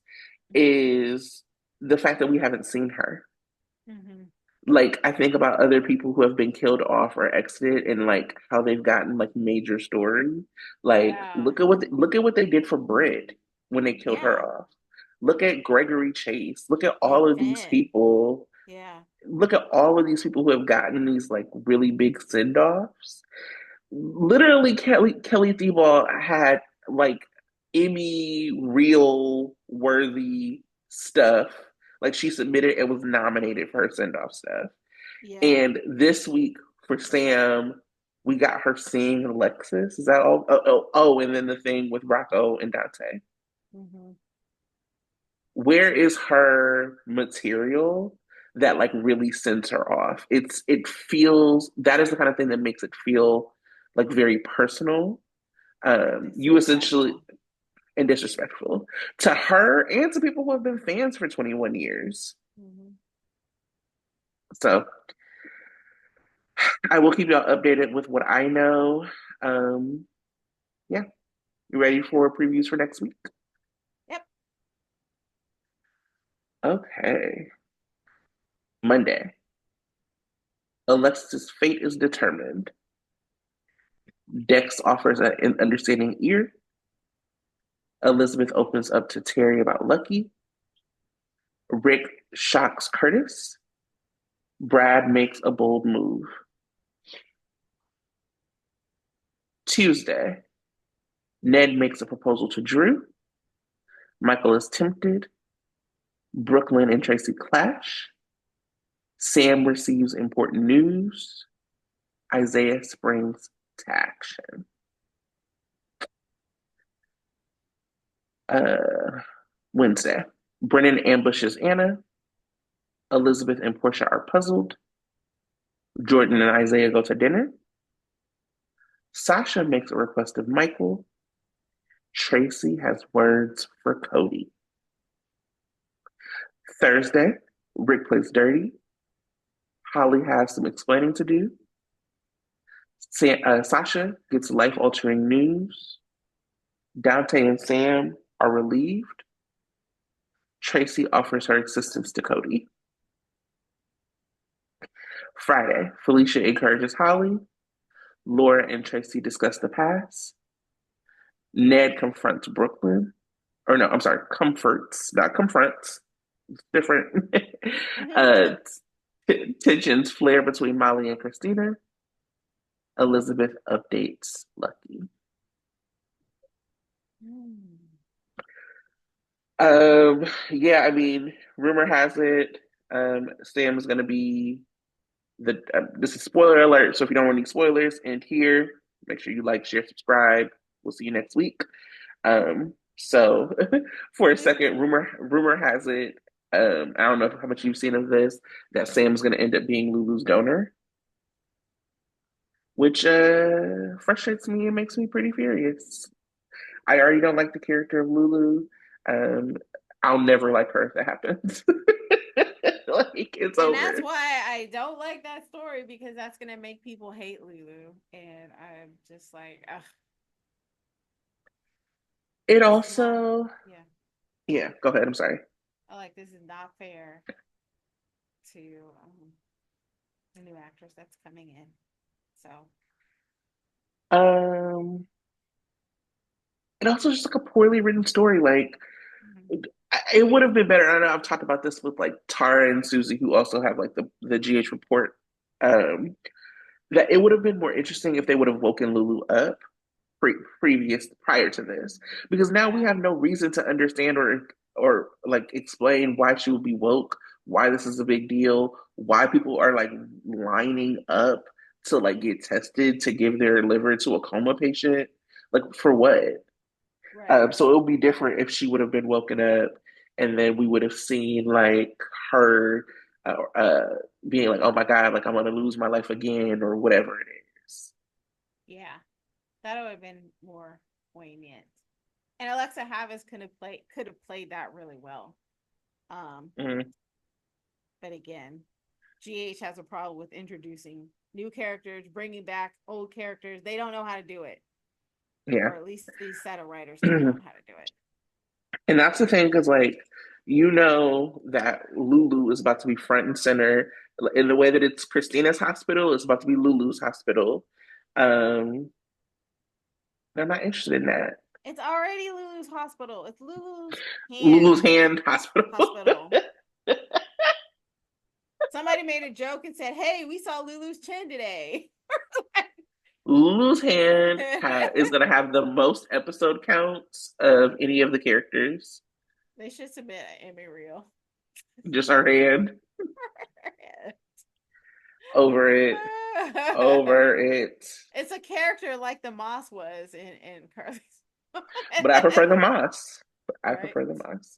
Speaker 1: is the fact that we haven't seen her.
Speaker 2: Mm-hmm.
Speaker 1: Like I think about other people who have been killed off or exited and like how they've gotten like major story. Like
Speaker 2: Yeah.
Speaker 1: look at what they did for Britt when they killed her
Speaker 2: Yeah.
Speaker 1: off. Look at Gregory Chase. Look at
Speaker 2: And
Speaker 1: all of these
Speaker 2: Finn.
Speaker 1: people.
Speaker 2: Yeah.
Speaker 1: Look at all of these people who have gotten these like really big send-offs. Literally Kelly Thibault had like Emmy real worthy stuff. Like she submitted and was nominated for her send-off stuff.
Speaker 2: Yeah.
Speaker 1: And this week for Sam, we got her seeing Alexis. Is that all? And then the thing with Rocco and Dante.
Speaker 2: Mm-hmm.
Speaker 1: Where is her material that like really sends her off? It feels that is the kind of thing that makes it feel like very personal.
Speaker 2: And
Speaker 1: You essentially
Speaker 2: disrespectful.
Speaker 1: and disrespectful to her and to people who have been fans for 21 years.
Speaker 2: Mm-hmm.
Speaker 1: So I will keep y'all updated with what I know. Um, yeah, you ready for previews for next week?
Speaker 2: Yep.
Speaker 1: Okay. Monday. Alexis' fate is determined. Dex offers an understanding ear. Elizabeth opens up to Terry about Lucky. Rick shocks Curtis. Brad makes a bold move. Tuesday. Ned makes a proposal to Drew. Michael is tempted. Brooklyn and Tracy clash. Sam receives important news. Isaiah springs to action. Uh, Wednesday. Brennan ambushes Anna. Elizabeth and Portia are puzzled. Jordan and Isaiah go to dinner. Sasha makes a request of Michael. Tracy has words for Cody. Thursday, Rick plays dirty. Holly has some explaining to do. Sasha gets life altering news. Dante and Sam are relieved. Tracy offers her assistance to Cody. Friday, Felicia encourages Holly. Laura and Tracy discuss the past. Ned confronts Brooklyn. Or no, I'm sorry, comforts, not confronts. It's different. uh, Tensions flare between Molly and Christina. Elizabeth updates Lucky. Yeah, I mean, rumor has it Sam is going to be the. This is spoiler alert, so if you don't want any spoilers, and here, make sure you like, share, subscribe. We'll see you next week. So for a second, rumor has it. I don't know how much you've seen of this that Sam's going to end up being Lulu's donor, which frustrates me and makes me pretty furious. I already don't like the character of Lulu. Um, I'll never like her if that happens. Like it's
Speaker 2: And that's
Speaker 1: over.
Speaker 2: why I don't like that story because that's gonna make people hate Lulu. And I'm just like, ugh,
Speaker 1: It
Speaker 2: this is not.
Speaker 1: also,
Speaker 2: Yeah,
Speaker 1: yeah, go ahead. I'm sorry.
Speaker 2: I like this is not fair to the new actress that's coming in. So
Speaker 1: Um, and also just like a poorly written story. Like
Speaker 2: mhm.
Speaker 1: it would have been better. I know I've talked about this with like Tara and Susie, who also have like the GH report. Um, that it would have been more interesting if they would have woken Lulu up prior to this, because now we
Speaker 2: Yeah,
Speaker 1: have no reason to understand or like explain why she would be woke, why this is a big deal, why people are like lining up to like get tested to give their liver to a coma patient, like for what?
Speaker 2: right.
Speaker 1: So it would be different if she would have been woken up, and then we would have seen like her being like, "Oh my God, like I'm gonna lose my life again," or whatever it is.
Speaker 2: Yeah, that would have been more poignant. And Alexa Havas could have played that really well. Um,
Speaker 1: Mm,
Speaker 2: but again, GH has a problem with introducing new characters, bringing back old characters. They don't know how to do it,
Speaker 1: yeah.
Speaker 2: or at least these set of writers don't know how to do it.
Speaker 1: And that's the thing, because like you know that Lulu is about to be front and center in the way that it's Christina's hospital, it's about to be Lulu's hospital. Um, they're not interested in that.
Speaker 2: It's already Lulu's hospital. It's Lulu's
Speaker 1: Lulu's
Speaker 2: hand
Speaker 1: hand hospital.
Speaker 2: hospital. Somebody made a joke and said, "Hey, we saw Lulu's chin today."
Speaker 1: Lulu's hand is gonna have the most episode counts of any of the characters.
Speaker 2: They should submit an Emmy reel.
Speaker 1: Just her hand over it, over it.
Speaker 2: It's a character like the Moss was in Carly's.
Speaker 1: But I prefer the moss. I
Speaker 2: Right.
Speaker 1: prefer the moss.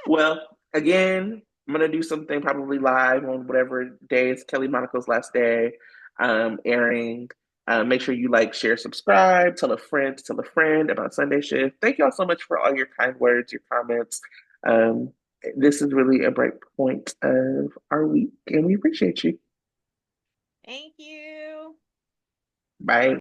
Speaker 1: Well, again, I'm gonna do something probably live on whatever day is Kelly Monaco's last day, airing. Make sure you like, share, subscribe, tell a friend about Sunday Shift. Thank you all so much for all your kind words, your comments. Um, this is really a bright point of our week, and we appreciate you.
Speaker 2: Thank you.
Speaker 1: Bye.